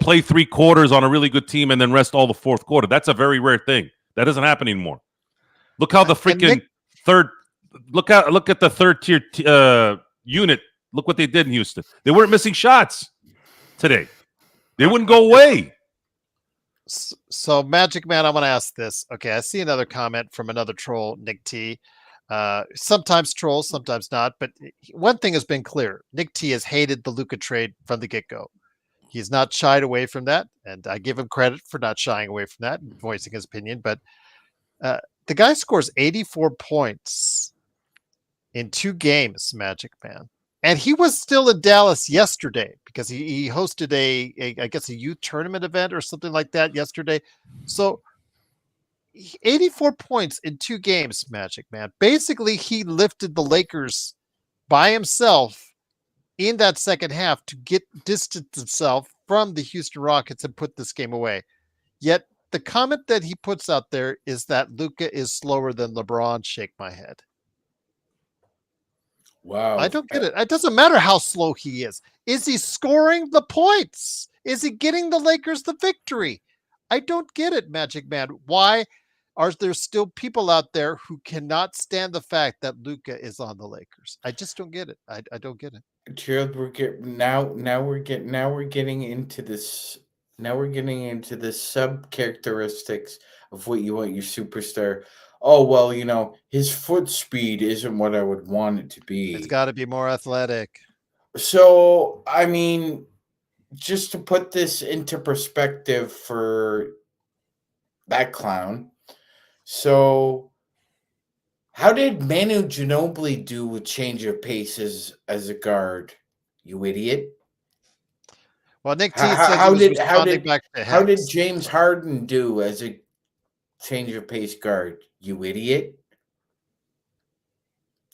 play 3 quarters on a really good team and then rest all the fourth quarter. That's a very rare thing. That doesn't happen anymore. Look how the freaking look at the third tier unit. Look what they did in Houston. They weren't missing shots today. They wouldn't go away. So, Magic Man, I'm going to ask this. Okay, I see another comment from another troll, Nick T. Sometimes trolls, sometimes not. But one thing has been clear. Nick T has hated the Luka trade from the get-go. He's not shied away from that, and I give him credit for not shying away from that and voicing his opinion. But the guy scores 84 points in 2 games, Magic Man. And he was still in Dallas yesterday because he hosted I guess a youth tournament event or something like that yesterday. So 84 points in 2 games, Magic Man. Basically, he lifted the Lakers by himself in that second half to distance himself from the Houston Rockets and put this game away. Yet the comment that he puts out there is that Luka is slower than LeBron. Shake my head. Wow. I don't get it. It doesn't matter how slow he is. Is he scoring the points? Is he getting the Lakers the victory? I don't get it, Magic Man. Why are there still people out there who cannot stand the fact that Luka is on the Lakers? I just don't get it. I don't get it. Gerald, we're getting into this. Now we're getting into the sub characteristics of what you want your superstar. Oh, well, his foot speed isn't what I would want it to be. It's got to be more athletic. So, I mean, just to put this into perspective for that clown. So, how did Manu Ginobili do with change of paces as a guard? You idiot. Well, Nick T said he was responding back to Hex. How did James Harden do as a change of pace guard? You idiot.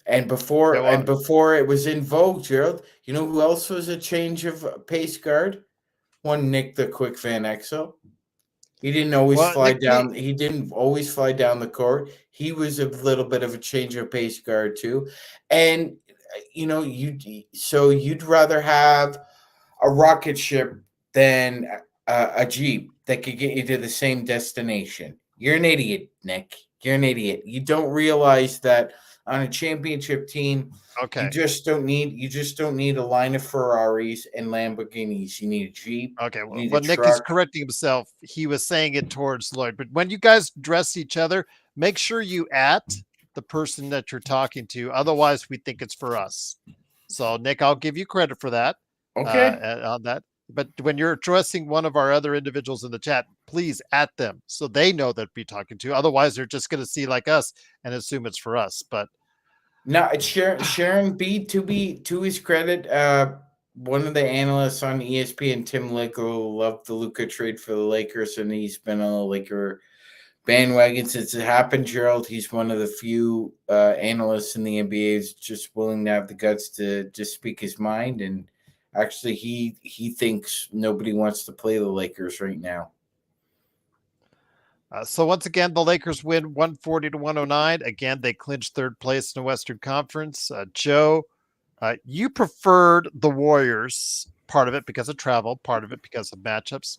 And before it was in vogue, Gerald, you know who else was a change of pace guard? One Nick the Quick Van Exel. He didn't always fly down. He didn't always fly down the court. He was a little bit of a change of pace guard too. And you'd rather have a rocket ship than a Jeep that could get you to the same destination. You're an idiot, Nick. You're an idiot. You don't realize that on a championship team, you just don't need a line of Ferraris and Lamborghinis. You need a Jeep. Okay, well, Nick is correcting himself. He was saying it towards Lloyd. But when you guys address each other, make sure you at the person that you're talking to. Otherwise, we think it's for us. So, Nick, I'll give you credit for that. Okay. On that. But when you're addressing one of our other individuals in the chat, please at them so they know that we're talking to. Otherwise, they're just going to see like us and assume it's for us. But no, it's Sharon B. To his credit, one of the analysts on ESPN, Tim Lickle, loved the Luka trade for the Lakers, and he's been on the Laker bandwagon since it happened. Gerald, he's one of the few analysts in the NBA who's just willing to have the guts to just speak his mind. And actually, he thinks nobody wants to play the Lakers right now. So once again, the Lakers win 140 to 109. Again, they clinch third place in the Western Conference. Joe, you preferred the Warriors, part of it because of travel, part of it because of matchups.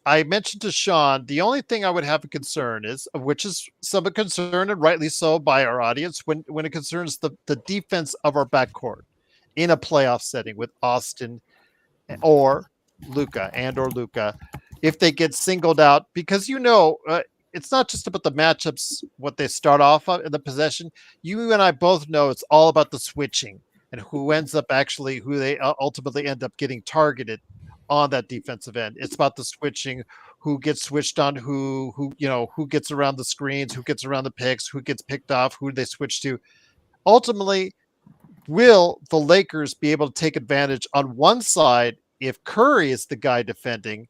I mentioned to Sean, the only thing I would have a concern is, which is some concern and rightly so by our audience, when it concerns the defense of our backcourt in a playoff setting with Austin or Luka, if they get singled out, because it's not just about the matchups, what they start off in the possession. You and I both know it's all about the switching and who they ultimately end up getting targeted on that defensive end. It's about the switching, who gets switched on, who gets around the screens, who gets around the picks, who gets picked off, who they switch to. Ultimately, will the Lakers be able to take advantage on one side if Curry is the guy defending,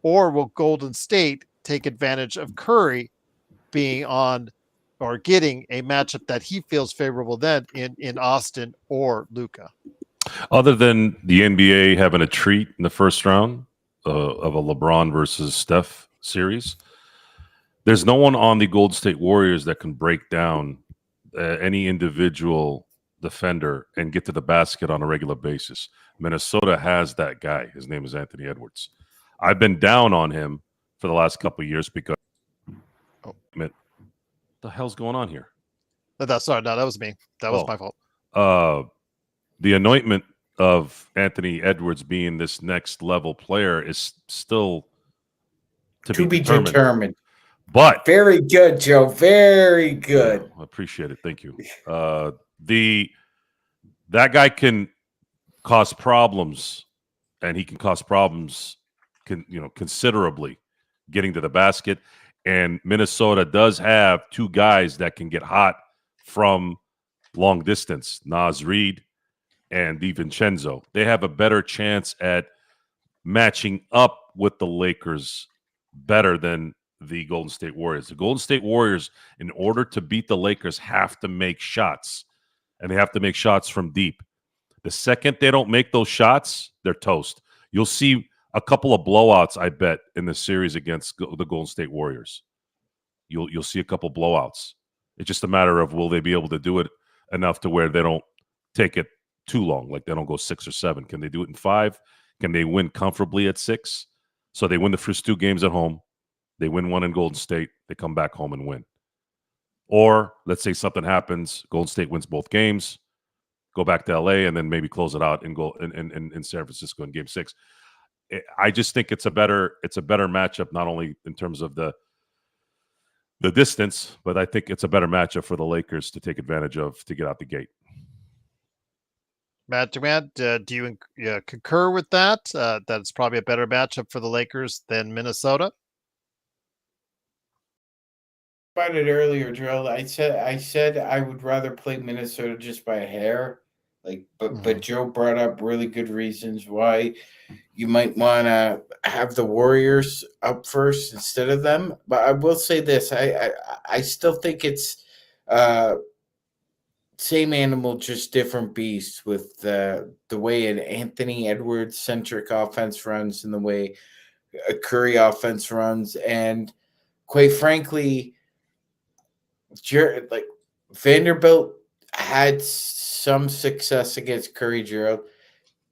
or will Golden State take advantage of Curry being on or getting a matchup that he feels favorable then in Austin or Luka? Other than the NBA having a treat in the first round of a LeBron versus Steph series, there's no one on the Golden State Warriors that can break down any individual defender and get to the basket on a regular basis. Minnesota has that guy. His name is Anthony Edwards. I've been down on him for the last couple of years because what the hell's going on here? Sorry, no, that was me. That was my fault. The anointment of Anthony Edwards being this next level player is still to be determined. But very good, Joe. Very good. I appreciate it. Thank you. That guy can cause problems, and he can cause problems considerably getting to the basket. And Minnesota does have two guys that can get hot from long distance, Naz Reid and DiVincenzo. They have a better chance at matching up with the Lakers better than the Golden State Warriors. The Golden State Warriors, in order to beat the Lakers, have to make shots, and they have to make shots from deep. The second they don't make those shots, they're toast. You'll see a couple of blowouts, I bet, in the series against the Golden State Warriors. You'll see a couple blowouts. It's just a matter of, will they be able to do it enough to where they don't take it too long, like they don't go 6 or 7. Can they do it in 5? Can they win comfortably at 6? So they win the first 2 games at home. They win one in Golden State. They come back home and win. Or let's say something happens. Golden State wins both games, go back to LA, and then maybe close it out and go in San Francisco in Game 6. I just think it's a better matchup, not only in terms of the distance, but I think it's a better matchup for the Lakers to take advantage of to get out the gate. Matt Durant, do you concur with that? That it's probably a better matchup for the Lakers than Minnesota? About it earlier, Drill. I said I would rather play Minnesota just by a hair. But Joe brought up really good reasons why you might want to have the Warriors up first instead of them. But I will say this: I still think it's same animal, just different beast with the way an Anthony Edwards centric offense runs and the way a Curry offense runs, and quite frankly, Vanderbilt had some success against Curry, Gerald.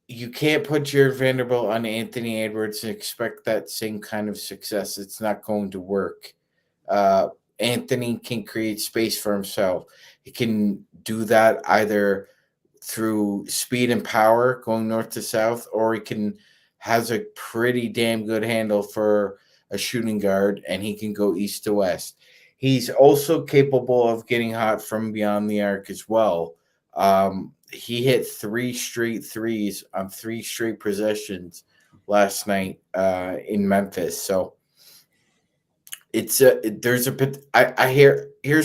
You can't put Jared Vanderbilt on Anthony Edwards and expect that same kind of success. It's not going to work. Anthony can create space for himself. He can do that either through speed and power going north to south, or he has a pretty damn good handle for a shooting guard, and he can go east to west. He's also capable of getting hot from beyond the arc as well. He hit 3 straight threes on 3 straight possessions last night in Memphis. So here's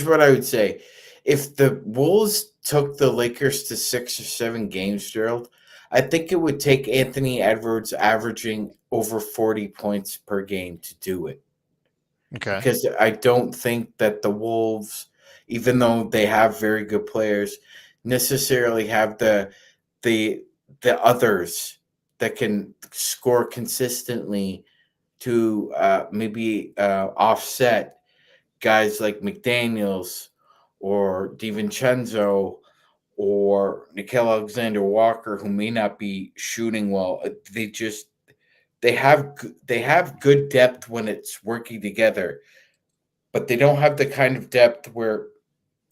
what I would say. If the Wolves took the Lakers to 6 or 7 games, Gerald, I think it would take Anthony Edwards averaging over 40 points per game to do it. Okay. Because I don't think that the Wolves, even though they have very good players, necessarily have the others that can score consistently to maybe offset guys like McDaniels or DiVincenzo or Nickel Alexander Walker, who may not be shooting well. They have good depth when it's working together, but they don't have the kind of depth where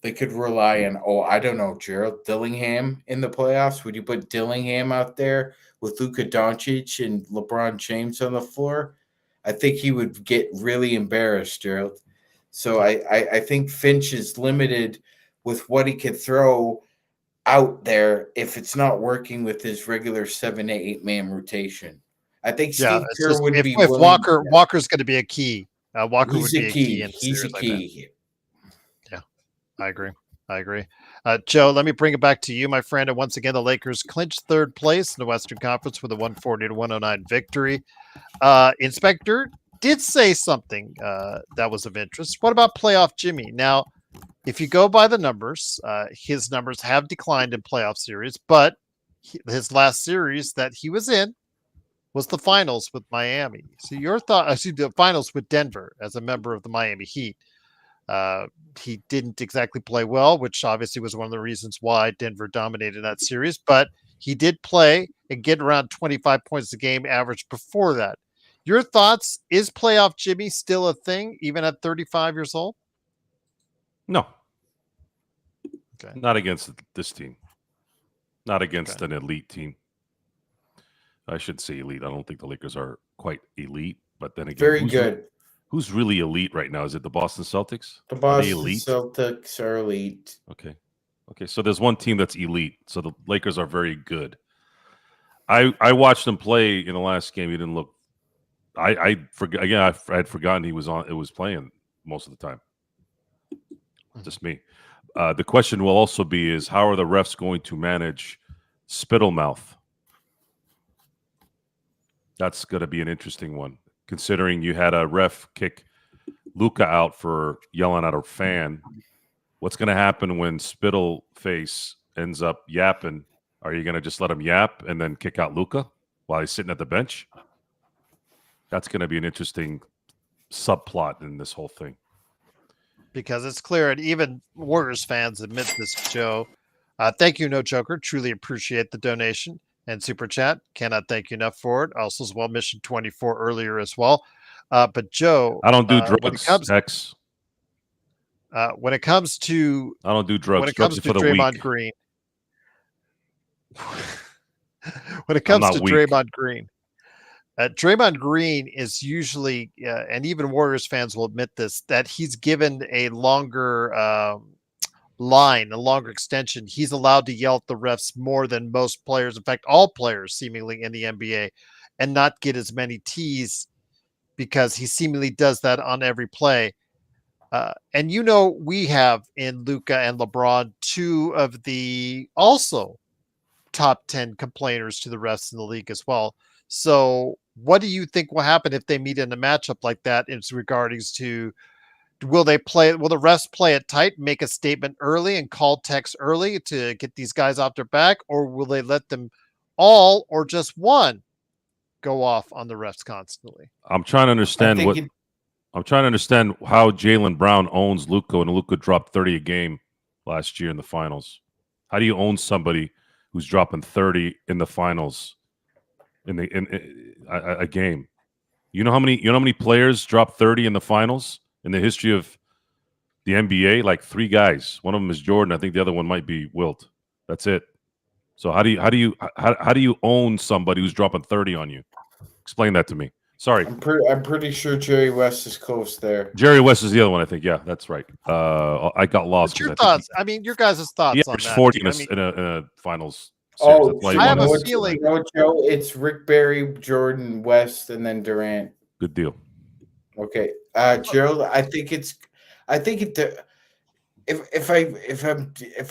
they could rely on, I don't know, Gerald Dillingham in the playoffs. Would you put Dillingham out there with Luka Doncic and LeBron James on the floor? I think he would get really embarrassed, Gerald. So I think Finch is limited with what he could throw out there if it's not working with his regular 7 to 8 man rotation. I think Steve Kerr would be if willing. Walker's going to be a key. Walker would be a key in He's a key. Yeah, I agree. Joe, let me bring it back to you, my friend. And once again, the Lakers clinched third place in the Western Conference with a 140-109 victory. Inspector did say something that was of interest. What about playoff Jimmy? Now, if you go by the numbers, his numbers have declined in playoff series, but his last series that he was in was the finals with Miami. So your thought, the finals with Denver as a member of the Miami Heat. He didn't exactly play well, which obviously was one of the reasons why Denver dominated that series, but he did play and get around 25 points a game average before that. Your thoughts, is playoff Jimmy still a thing, even at 35 years old? No. Okay. Not against this team. Not against an elite team. I should say elite. I don't think the Lakers are quite elite, but then again, very good. Who's really elite right now? Is it the Boston Celtics? The Boston Celtics are elite. Okay. So there's one team that's elite. So the Lakers are very good. I watched him play in the last game. He didn't look. I forgot again. I had forgotten he was on. It was playing most of the time. Just me. The question will also be: is how are the refs going to manage Spittlemouth? That's going to be an interesting one, considering you had a ref kick Luka out for yelling at a fan. What's going to happen when Spittleface ends up yapping? Are you going to just let him yap and then kick out Luka while he's sitting at the bench? That's going to be an interesting subplot in this whole thing. Because it's clear, and even Warriors fans admit this, Joe. Thank you, No Joker. Truly appreciate the donation and super chat. Cannot thank you enough for it. Also, as well, Mission 24 earlier as well. But Joe, I don't do drugs. When it comes to I don't do drugs. When it comes to Draymond Green, when it comes to Draymond Green, Draymond Green is usually, and even Warriors fans will admit this, that he's given a longer line, a longer extension. He's allowed to yell at the refs more than most players. In fact, all players seemingly in the NBA, and not get as many T's because he seemingly does that on every play. And we have in Luka and LeBron two of the also top 10 complainers to the refs in the league as well. So what do you think will happen if they meet in a matchup like that in regards to will the refs play it tight, make a statement early and call text early to get these guys off their back, or will they let them all or just one go off on the refs constantly? I'm trying to understand how Jaylen Brown owns Luka, and Luka dropped 30 a game last year in the finals. How do you own somebody who's dropping 30 in the finals in a game? You know how many players drop 30 in the finals in the history of the NBA? Like 3 guys. One of them is Jordan. I think the other one might be Wilt. That's it. So how do you own somebody who's dropping 30 on you? Explain that to me. Sorry. I'm pretty sure Jerry West is close there. Jerry West is the other one, I think. Yeah, that's right. I got lost. Your thoughts? Your guys' thoughts on that. 40 in a finals series. I have a feeling. Joe, it's Rick Barry, Jordan, West, and then Durant. Good deal. Okay, Gerald. If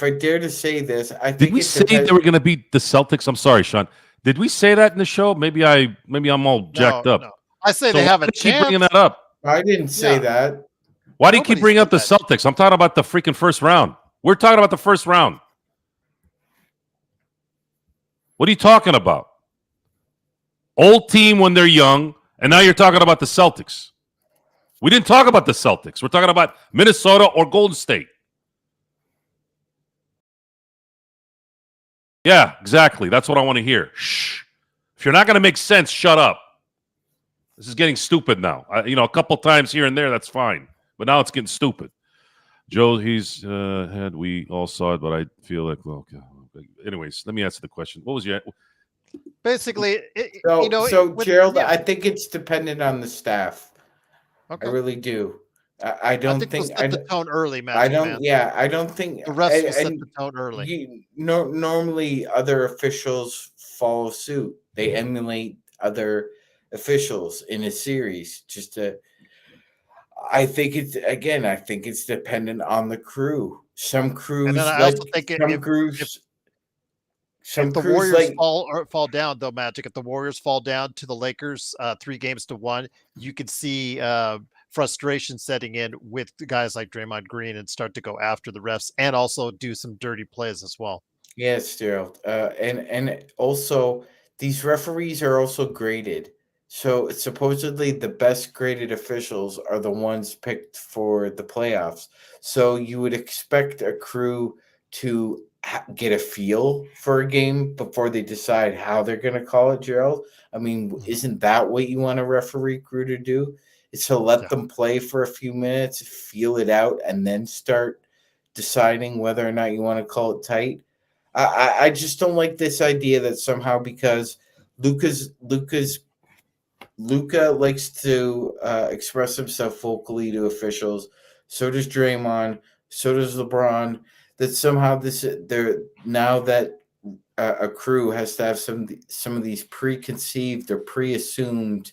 I dare to say this, did we say they were going to beat the Celtics? I'm sorry, Sean. Did we say that in the show? Maybe I'm all jacked up. No. I say they have a chance. Keep bringing that up. I didn't say that. Why do you keep bringing up the Celtics? I'm talking about the freaking first round. We're talking about the first round. What are you talking about? Old team when they're young, And now you're talking about the Celtics. We didn't talk about the Celtics. We're talking about Minnesota or Golden State. Yeah, exactly. That's what I want to hear. Shh. If you're not going to make sense, shut up. This is getting stupid now. A couple times here and there, that's fine. But now it's getting stupid. Joe, he's had, we all saw it, but I feel like, well, okay. Anyways, let me answer the question. What was your... Basically, Gerald, I think it's dependent on the staff. Okay. I really do. I don't think think they'll set the tone early, Magic I don't. Man. Yeah, I don't think The refs will set the tone early. Normally, other officials follow suit. They emulate other officials in a series. I think it's dependent on the crew. Some crews, And then I also think some if the crews Warriors fall down, though, Magic, if the Warriors fall down to the Lakers 3-1, you could see frustration setting in with guys like Draymond Green and start to go after the refs and also do some dirty plays as well. Yes, Gerald. And also these referees are also graded. So supposedly the best graded officials are the ones picked for the playoffs. So you would expect a crew to get a feel for a game before they decide how they're going to call it, Gerald. I mean, isn't that what you want a referee crew to do? Is to let them play for a few minutes, feel it out, and then start deciding whether or not you want to call it tight. I just don't like this idea that somehow because Luka likes to express himself vocally to officials, so does Draymond, so does LeBron. That somehow a crew has to have some of these preconceived or pre-assumed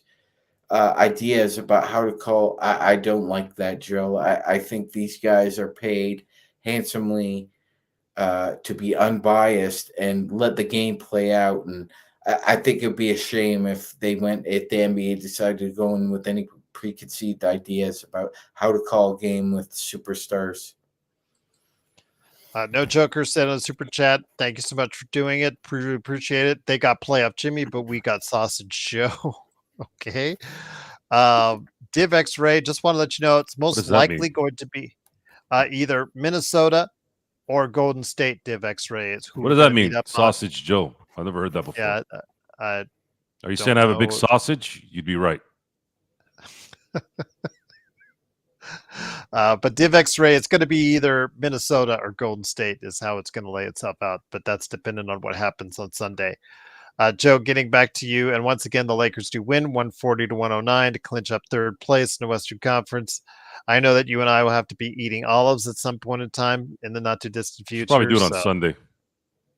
ideas about how to call. I don't like that, Joe. I think these guys are paid handsomely to be unbiased and let the game play out. And I think it would be a shame if the NBA decided to go in with any preconceived ideas about how to call a game with superstars. No Joker said on the super chat, thank you so much for doing it. Appreciate it. They got playoff Jimmy, but we got Sausage Joe. Okay. Div X-Ray, just want to let you know it's most likely going to be either Minnesota or Golden State. Div X-Ray is who. What does that mean? Sausage Joe. I've never heard that before. Yeah. Are you saying I have a big sausage? You'd be right. But Div X-Ray, it's going to be either Minnesota or Golden State is how it's going to lay itself out. But that's dependent on what happens on Sunday. Joe, getting back to you. And once again, the Lakers do win 140-109 to clinch up third place in the Western Conference. I know that you and I will have to be eating olives at some point in time in the not too distant future. Probably do it on Sunday.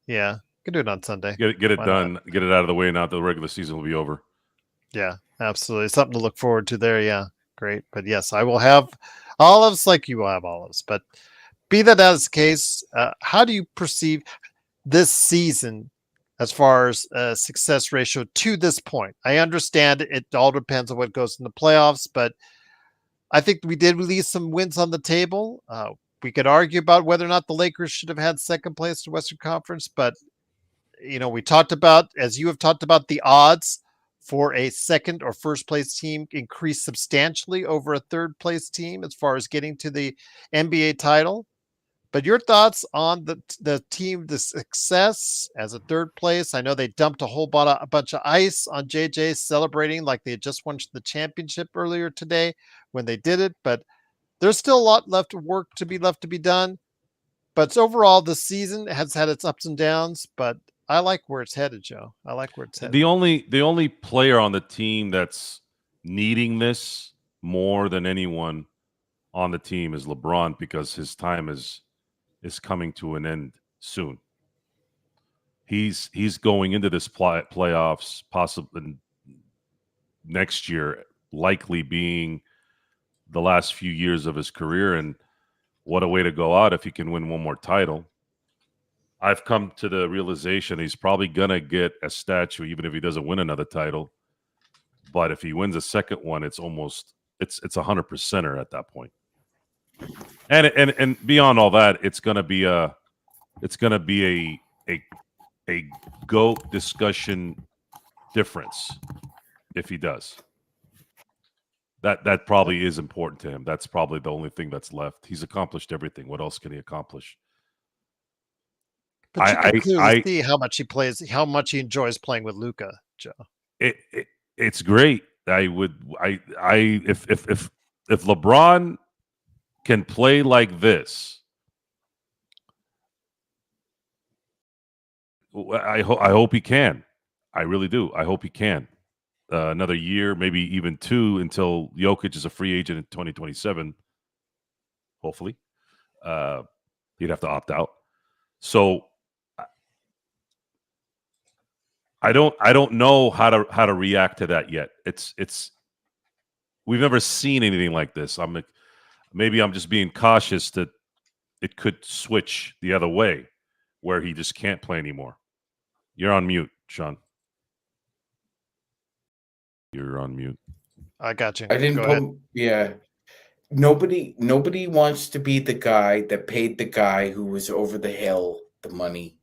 Yeah, can do it on Sunday. Get it done. Not? Get it out of the way. Now the regular season will be over. Yeah, absolutely. Something to look forward to there. Yeah, great. But yes, I will have olives like you will have olives. But be that as the case, how do you perceive this season as far as success ratio to this point? I understand it all depends on what goes in the playoffs, but I think we did release some wins on the table. We could argue about whether or not the Lakers should have had second place in the Western Conference, but we talked about, as you have talked about, the odds for a second or first place team increased substantially over a third place team as far as getting to the NBA title. But your thoughts on the team, the success as a third place? I know they dumped a bunch of ice on JJ, celebrating like they had just won the championship earlier today when they did it. But there's still a lot left to be done. But overall, the season has had its ups and downs. But I like where it's headed, Joe. I like where it's headed. The only player on the team that's needing this more than anyone on the team is LeBron, because his time is coming to an end soon. He's going into this playoffs possibly next year, likely being the last few years of his career, and what a way to go out if he can win one more title. I've come to the realization he's probably gonna get a statue even if he doesn't win another title. But if he wins a second one, it's 100%er at that point. And beyond all that, it's gonna be a GOAT discussion difference if he does. That probably is important to him. That's probably the only thing that's left. He's accomplished everything. What else can he accomplish? But you can clearly see how much he plays, how much he enjoys playing with Luka, Joe. It's great. If LeBron can play like this, I hope he can. I really do. I hope he can. Another year, maybe even 2, until Jokic is a free agent in 2027. Hopefully, he'd have to opt out. So I don't know how to react to that yet. It's we've never seen anything like this. Maybe I'm just being cautious that it could switch the other way, where he just can't play anymore. You're on mute, Sean. You're on mute. I got you. I didn't Go put. ahead. Yeah. Nobody wants to be the guy that paid the guy who was over the hill the money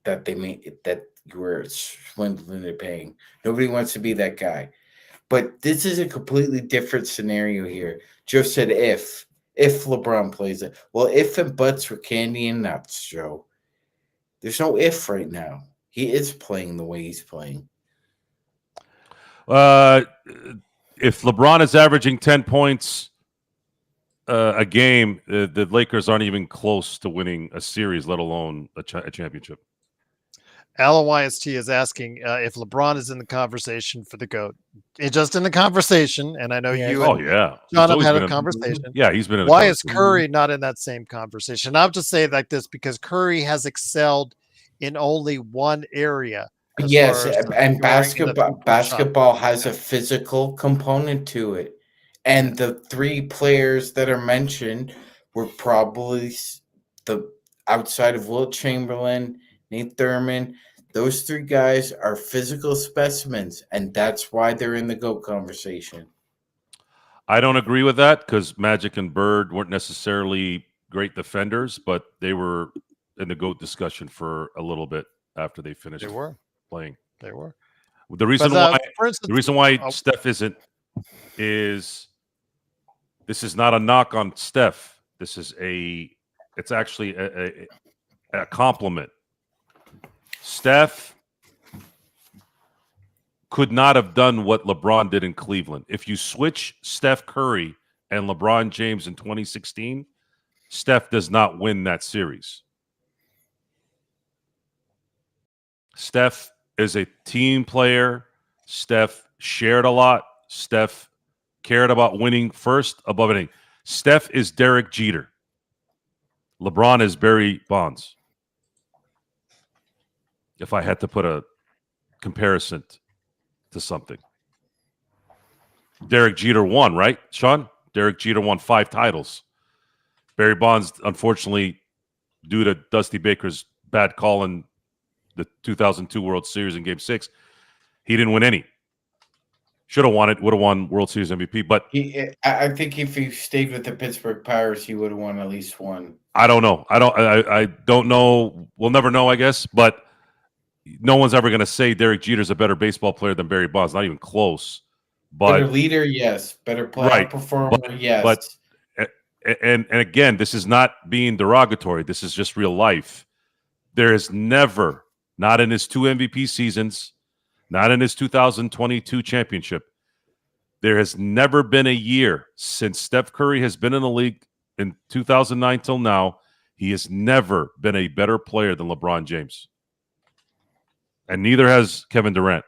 that they made, that you were swindling and paying. Nobody wants to be that guy. But this is a completely different scenario here. Joe said if LeBron plays it. Well, if and buts for candy and nuts, Joe. There's no if right now. He is playing the way he's playing. If LeBron is averaging 10 points a game, the Lakers aren't even close to winning a series, let alone a championship. Alan YST is asking if LeBron is in the conversation for the GOAT. Just in the conversation, and I know you and John have had a conversation. Yeah, he's been in Why is Curry not in that same conversation? I'll just say it like this, because Curry has excelled in only one area. Yes, and basketball has a physical component to it. And the 3 players that are mentioned were probably the outside of Wilt Chamberlain, Nate Thurman. Those 3 guys are physical specimens, and that's why they're in the GOAT conversation. I don't agree with that, because Magic and Bird weren't necessarily great defenders, but they were in the GOAT discussion for a little bit after they finished playing. They were. The reason why Steph isn't is this is not a knock on Steph. It's actually a compliment. Steph could not have done what LeBron did in Cleveland. If you switch Steph Curry and LeBron James in 2016, Steph does not win that series. Steph is a team player. Steph shared a lot. Steph cared about winning first above anything. Steph is Derek Jeter. LeBron is Barry Bonds. If I had to put a comparison to something. Derek Jeter won, right, Sean? Derek Jeter won 5 titles. Barry Bonds, unfortunately, due to Dusty Baker's bad call in the 2002 World Series in Game 6, he didn't win any. Should have won it. Would have won World Series MVP. But I think if he stayed with the Pittsburgh Pirates, he would have won at least one. I don't know. I don't know. We'll never know, I guess. But no one's ever going to say Derek Jeter's a better baseball player than Barry Bonds. Not even close. But better leader, yes. Better player, performer, yes. But and again, this is not being derogatory. This is just real life. There is never, not in his 2 MVP seasons, not in his 2022 championship, there has never been a year since Steph Curry has been in the league in 2009 till now, he has never been a better player than LeBron James. And neither has Kevin Durant.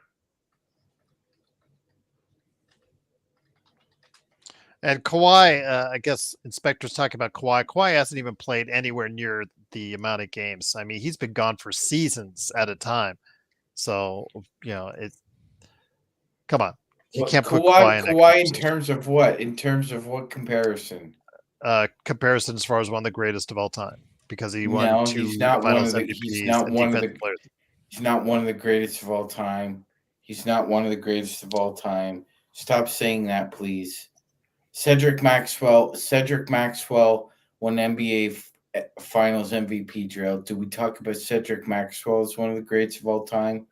And Kawhi, I guess Inspector's talking about Kawhi. Kawhi hasn't even played anywhere near the amount of games. I mean, he's been gone for seasons at a time. So, come on. You can't put Kawhi in terms of what? In terms of what comparison? Comparison as far as one of the greatest of all time, because he won no, 2 he's not Finals one of the, MVPs. He's not one of the players. He's not one of the greatest of all time. He's not one of the greatest of all time. Stop saying that, please. Cedric Maxwell won NBA Finals MVP drill. Do we talk about Cedric Maxwell as one of the greats of all time?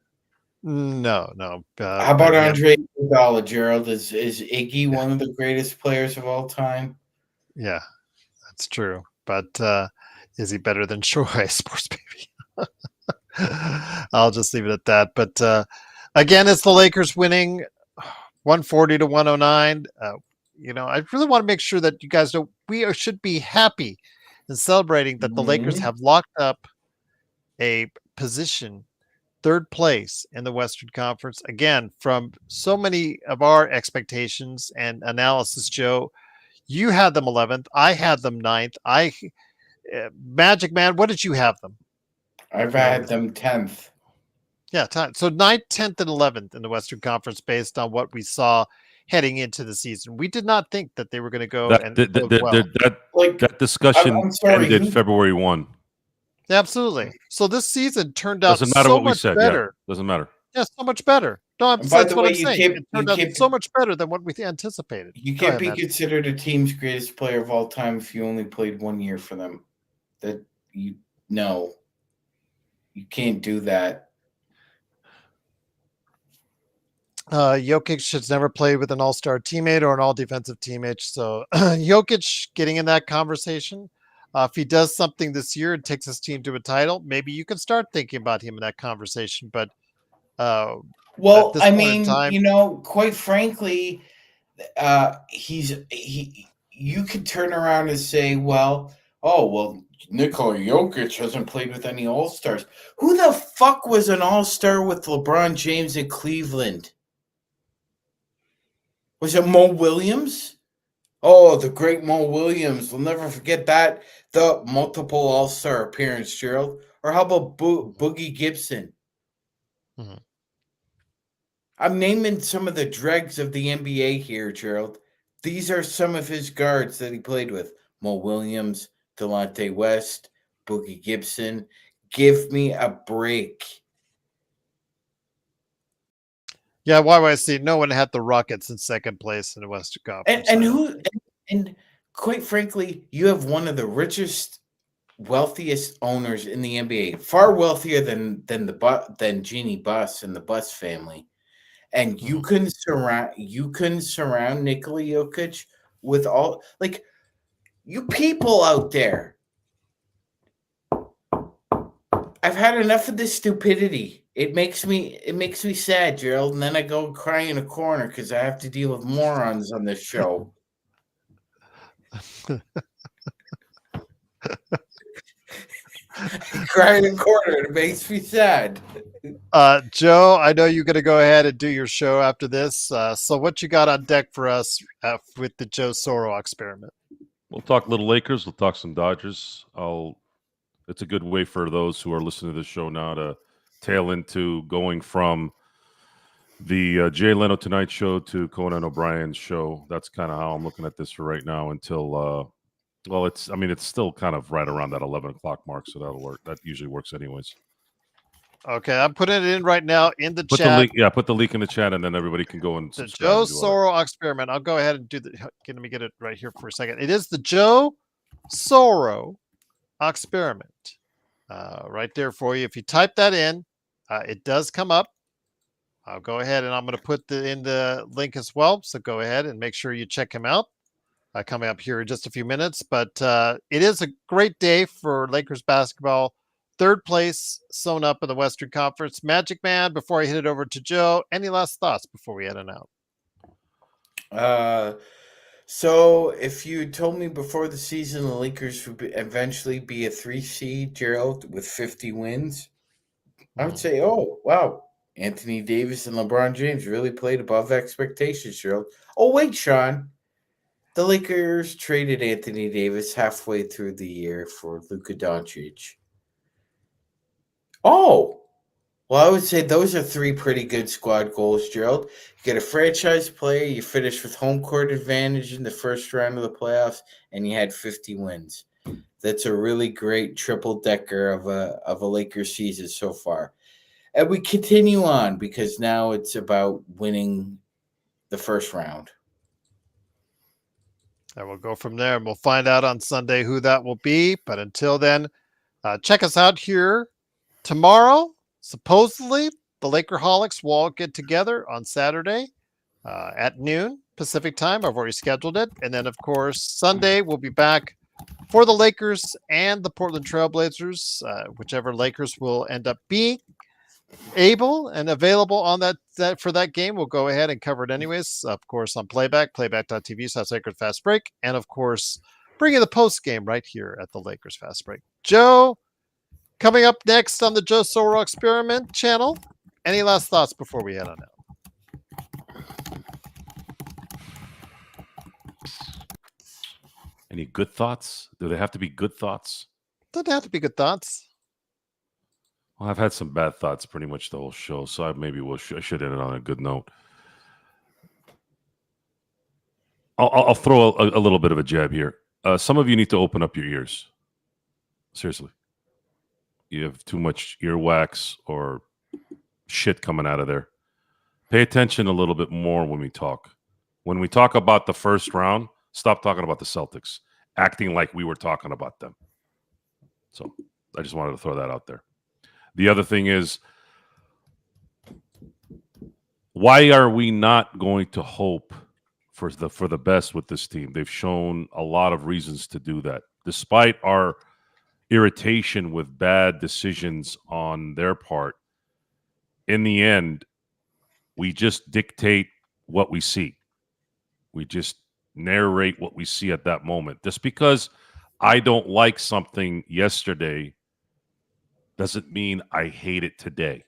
No. How about Andre Iguodala, Gerald, is Iggy one of the greatest players of all time? Yeah, that's true. But is he better than Troy, Sports Baby? I'll just leave it at that. But again, it's the Lakers winning 140 to 109. I really want to make sure that you guys know should be happy and celebrating that the Lakers have locked up a position, third place in the Western Conference. Again, from so many of our expectations and analysis, Joe, you had them 11th. I had them 9th. Magic Man, what did you have them? I've had them 10th. Yeah, so 9th, 10th, and 11th in the Western Conference based on what we saw heading into the season. We did not think that they were going to go that discussion I'm sorry, ended February 1. Absolutely. So this season turned out Doesn't matter so what we much said. better. Yeah, doesn't matter. Yeah, so much better. No, By that's the what way, I'm saying. It turned out so much better than what we anticipated. You Go can't ahead, be man. considered a team's greatest player of all time if you only played 1 year for them. You can't do that. Jokic has never played with an all-star teammate or an all-defensive teammate. So Jokic getting in that conversation. If he does something this year and takes his team to a title, maybe you can start thinking about him in that conversation. But well, I mean, quite frankly, you could turn around and say, Nikola Jokic hasn't played with any all-stars. Who the fuck was an all-star with LeBron James in Cleveland? Was it Mo Williams? Oh, the great Mo Williams. We'll never forget that. The multiple all-star appearance, Gerald. Or how about Boogie Gibson? Mm-hmm. I'm naming some of the dregs of the NBA here, Gerald. These are some of his guards that he played with. Mo Williams, Delonte West, Boogie Gibson. Give me a break. Yeah, YYC, no one had the Rockets in second place in the Western Conference. And quite frankly, you have one of the richest, wealthiest owners in the NBA, far wealthier than Jeannie Buss and the Buss family. And you can surround Nikola Jokic with all, like, you people out there. I've had enough of this stupidity. It makes me sad, Gerald, and then I go cry in a corner because I have to deal with morons on this show. Cry in a corner. It makes me sad. Joe, I know you're going to go ahead and do your show after this. So what you got on deck for us with the Joe Sorro experiment? We'll talk little Lakers. We'll talk some Dodgers. It's a good way for those who are listening to the show now to tail into going from the Jay Leno Tonight Show to Conan O'Brien's show. That's kind of how I'm looking at this for right now until, it's still kind of right around that 11 o'clock mark, so that'll work. That usually works anyways. Okay, I'm putting it in right now in the chat. Put the link in the chat, and then everybody can go and subscribe. The Joe Sorro experiment. I'll go ahead and let me get it right here for a second. It is the Joe Sorro experiment. Right there for you. If you type that in, it does come up. I'll go ahead and I'm going to put in the link as well. So go ahead and make sure you check him out. Coming up here in just a few minutes. But it is a great day for Lakers basketball. Third place sewn up in the Western Conference. Magic Man, before I hit it over to Joe, any last thoughts before we head on out? So if you told me before the season the Lakers would eventually be a 3 seed, Gerald, with 50 wins, I would say, oh, wow, Anthony Davis and LeBron James really played above expectations, Gerald. Oh, wait, Sean. The Lakers traded Anthony Davis halfway through the year for Luka Doncic. Oh, well, I would say those are 3 pretty good squad goals, Gerald. You get a franchise player, you finish with home court advantage in the first round of the playoffs, and you had 50 wins. That's a really great triple-decker of a Lakers season so far. And we continue on because now it's about winning the first round. And we'll go from there, and we'll find out on Sunday who that will be. But until then, check us out here tomorrow. Supposedly, the Lakerholics will all get together on Saturday at noon Pacific time. I've already scheduled it. And then, of course, Sunday we'll be back for the Lakers and the Portland Trailblazers, whichever Lakers will end up being able and available on that for that game. We'll go ahead and cover it anyways, of course, on playback.tv/Lakers Fast Break, and of course bringing the post game right here at the Lakers Fast Break. Joe, coming up next on the Joe Sorro Experiment channel, any last thoughts before we head on out? Any good thoughts? Do they have to be good thoughts? Doesn't have to be good thoughts. Well, I've had some bad thoughts pretty much the whole show, so I should end it on a good note. I'll throw a little bit of a jab here. Some of you need to open up your ears. Seriously. You have too much earwax or shit coming out of there. Pay attention a little bit more when we talk. When we talk about the first round, stop talking about the Celtics, acting like we were talking about them. So I just wanted to throw that out there. The other thing is, why are we not going to hope for the best with this team? They've shown a lot of reasons to do that, despite our irritation with bad decisions on their part. In the end, we just dictate what we see. We just narrate what we see at that moment. Just because I don't like something yesterday doesn't mean I hate it today.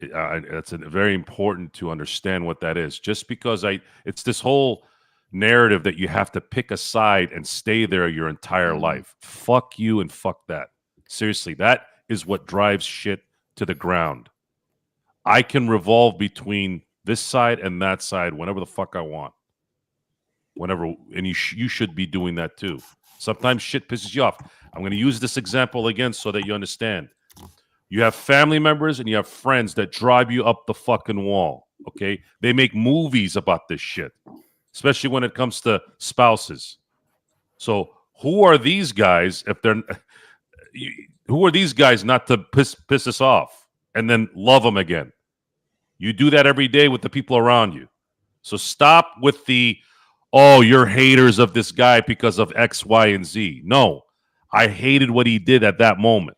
It's very important to understand what that is. Just because it's this whole narrative that you have to pick a side and stay there your entire life. Fuck you and fuck that. Seriously, that is what drives shit to the ground. I can revolve between this side and that side whenever the fuck I want. Whenever, and you should be doing that too. Sometimes shit pisses you off. I'm going to use this example again so that you understand. You have family members and you have friends that drive you up the fucking wall, okay? They make movies about this shit, especially when it comes to spouses. So who are these guys who are these guys not to piss us off and then love them again? You do that every day with the people around you. So stop with you're haters of this guy because of X, Y, and Z. No, I hated what he did at that moment.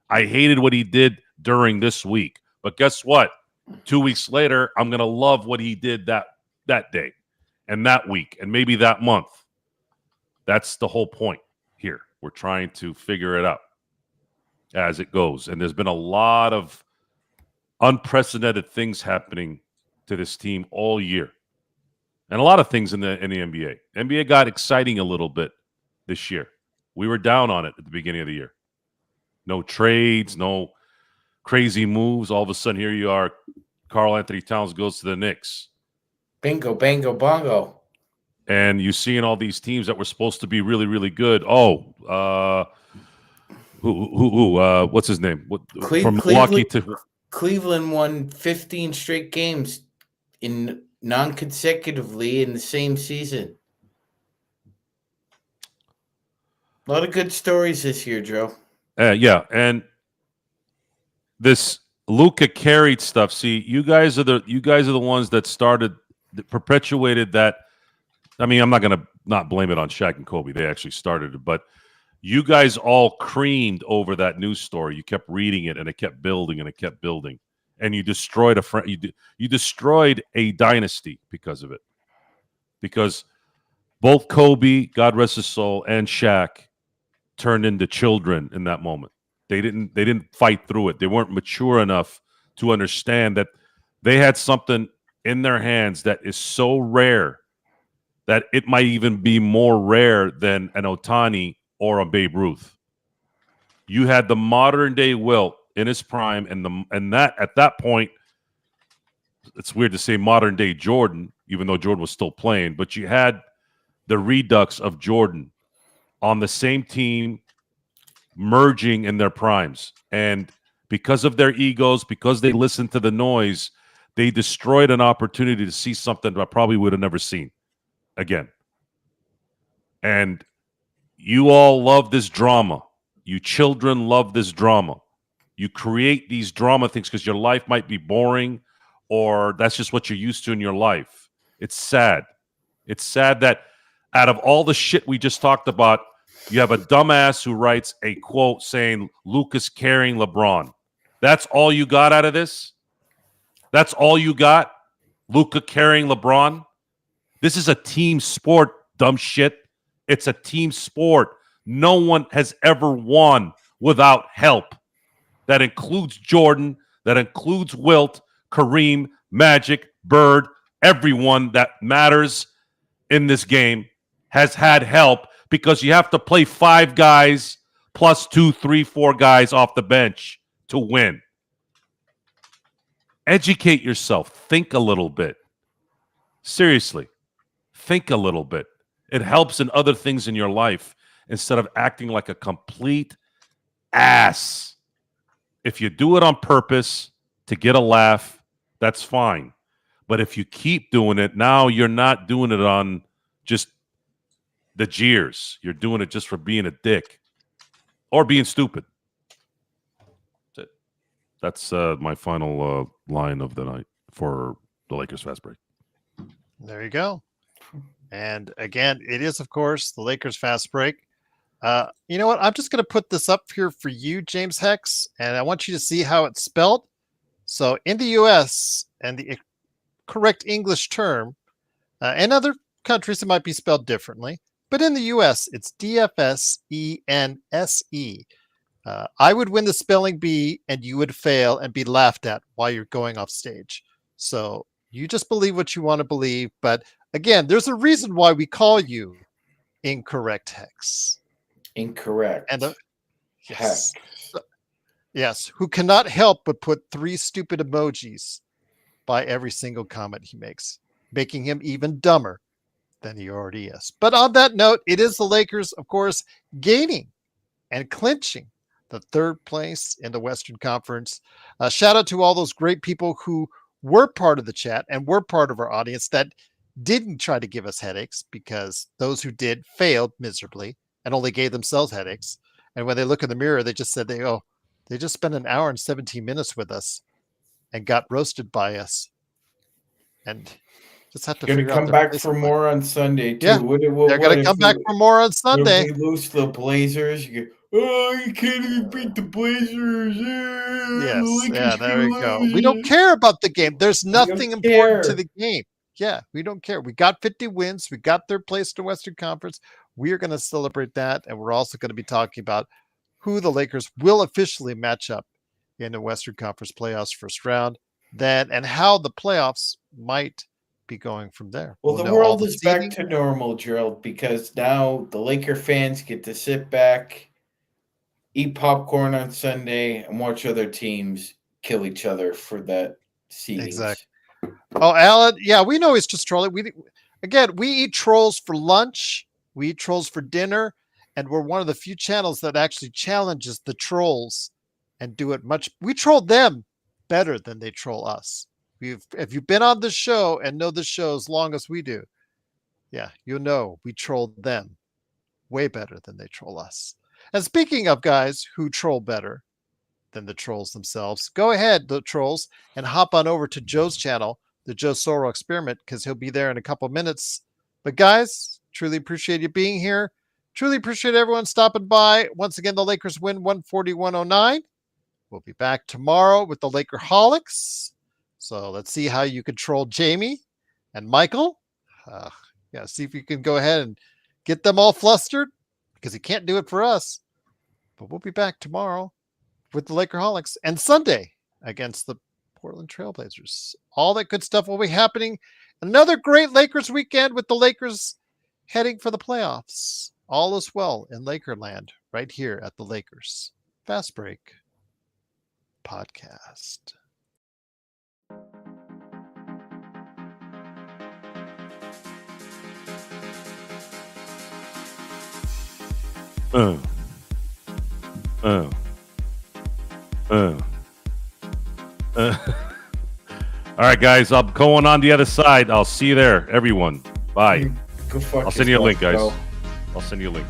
I hated what he did during this week. But guess what? 2 weeks later, I'm going to love what he did that day and that week and maybe that month. That's the whole point here. We're trying to figure it out as it goes. And there's been a lot of unprecedented things happening to this team all year. And a lot of things in the NBA. NBA got exciting a little bit this year. We were down on it at the beginning of the year. No trades, no crazy moves. All of a sudden, here you are. Karl Anthony Towns goes to the Knicks. Bingo, bango, bongo. And you're seeing all these teams that were supposed to be really, really good. What's his name? From Milwaukee to Cleveland won 15 straight games in non-consecutively in the same season. A lot of good stories this year, Joe. Yeah, and this Luka carried stuff. See, you guys are the ones that perpetuated that. I mean, I'm not going to not blame it on Shaq and Kobe. They actually started it, but you guys all creamed over that news story. You kept reading it, and it kept building, and it kept building, and you destroyed you destroyed a dynasty because of it. Because both Kobe, God rest his soul, and Shaq turned into children in that moment. They didn't fight through it. They weren't mature enough to understand that they had something in their hands that is so rare that it might even be more rare than an Ohtani or a Babe Ruth. You had the modern day Wilt in his prime, and that at that point, it's weird to say modern day Jordan, even though Jordan was still playing, but you had the redux of Jordan on the same team, merging in their primes. And because of their egos, because they listened to the noise, they destroyed an opportunity to see something that I probably would have never seen again. And you all love this drama. You children love this drama. You create these drama things because your life might be boring or that's just what you're used to in your life. It's sad. It's sad that out of all the shit we just talked about, you have a dumbass who writes a quote saying Luka's carrying LeBron. That's all you got out of this? That's all you got? Luka carrying LeBron? This is a team sport, dumb shit. It's a team sport. No one has ever won without help. That includes Jordan, that includes Wilt, Kareem, Magic, Bird, everyone that matters in this game has had help because you have to play 5 guys plus 2, 3, 4 guys off the bench to win. Educate yourself. Think a little bit. Seriously, think a little bit. It helps in other things in your life instead of acting like a complete ass. If you do it on purpose to get a laugh, that's fine. But if you keep doing it, now you're not doing it on just the jeers. You're doing it just for being a dick or being stupid. That's it. That's my final line of the night for the Lakers fast break. There you go. And again, it is, of course, the Lakers fast break. You know what? I'm just going to put this up here for you, James Hex, and I want you to see how it's spelled. So in the U.S., and the correct English term, in other countries, it might be spelled differently, but in the U.S., it's DFSENSE. I would win the spelling bee, and you would fail and be laughed at while you're going off stage. So you just believe what you want to believe. But again, there's a reason why we call you Incorrect Hex. Incorrect. And Hex. Yes, who cannot help but put 3 stupid emojis by every single comment he makes, making him even dumber than he already is. But on that note, it is the Lakers, of course, gaining and clinching the 3rd place in the Western Conference. Shout out to all those great people who were part of the chat and were part of our audience that didn't try to give us headaches, because those who did failed miserably and only gave themselves headaches. And when they look in the mirror, they just said they just spent an hour and 17 minutes with us and got roasted by us. And just have to Gonna figure out come their back place for in more life. on Sunday too. Yeah, they're going to come back for more on Sunday. If we lose the Blazers, you go, oh, you can't even beat the Blazers. Yes, yeah, there we go. We don't care about the game. There's nothing important to the game. Yeah, we don't care. We got 50 wins. We got 3rd place in the Western Conference. We are going to celebrate that, and we're also going to be talking about who the Lakers will officially match up in the Western Conference playoffs first round, then, and how the playoffs might be going from there. Well, We'll the know all world the is back seeding. to normal, Gerald, because now the Laker fans get to sit back, eat popcorn on Sunday, and watch other teams kill each other for that seeding. Exactly. Oh, Alan, yeah, we know he's just trolling. We eat trolls for lunch, we eat trolls for dinner, and we're one of the few channels that actually challenges the trolls and do it much. We troll them better than they troll us. If you've been on the show and know the show as long as we do, yeah, you know we troll them way better than they troll us. And speaking of guys who troll better than the trolls themselves, go ahead, the trolls, and hop on over to Joe's channel, the Joe Sorro Experiment, because he'll be there in a couple minutes. But guys, truly appreciate you being here. Truly appreciate everyone stopping by. Once again, the Lakers win 141-109. We'll be back tomorrow with the Lakerholics. So let's see how you control Jamie and Michael. Yeah, see if you can go ahead and get them all flustered, because he can't do it for us. But we'll be back tomorrow with the Lakerholics, and Sunday against the Portland Trailblazers. All that good stuff will be happening. Another great Lakers weekend with the Lakers heading for the playoffs. All is well in Lakerland right here at the Lakers Fast Break Podcast. All right, guys, I'm going on the other side. I'll see you there, everyone. Bye. Go fuck I'll send you a link, yourself, guys. bro. I'll send you a link.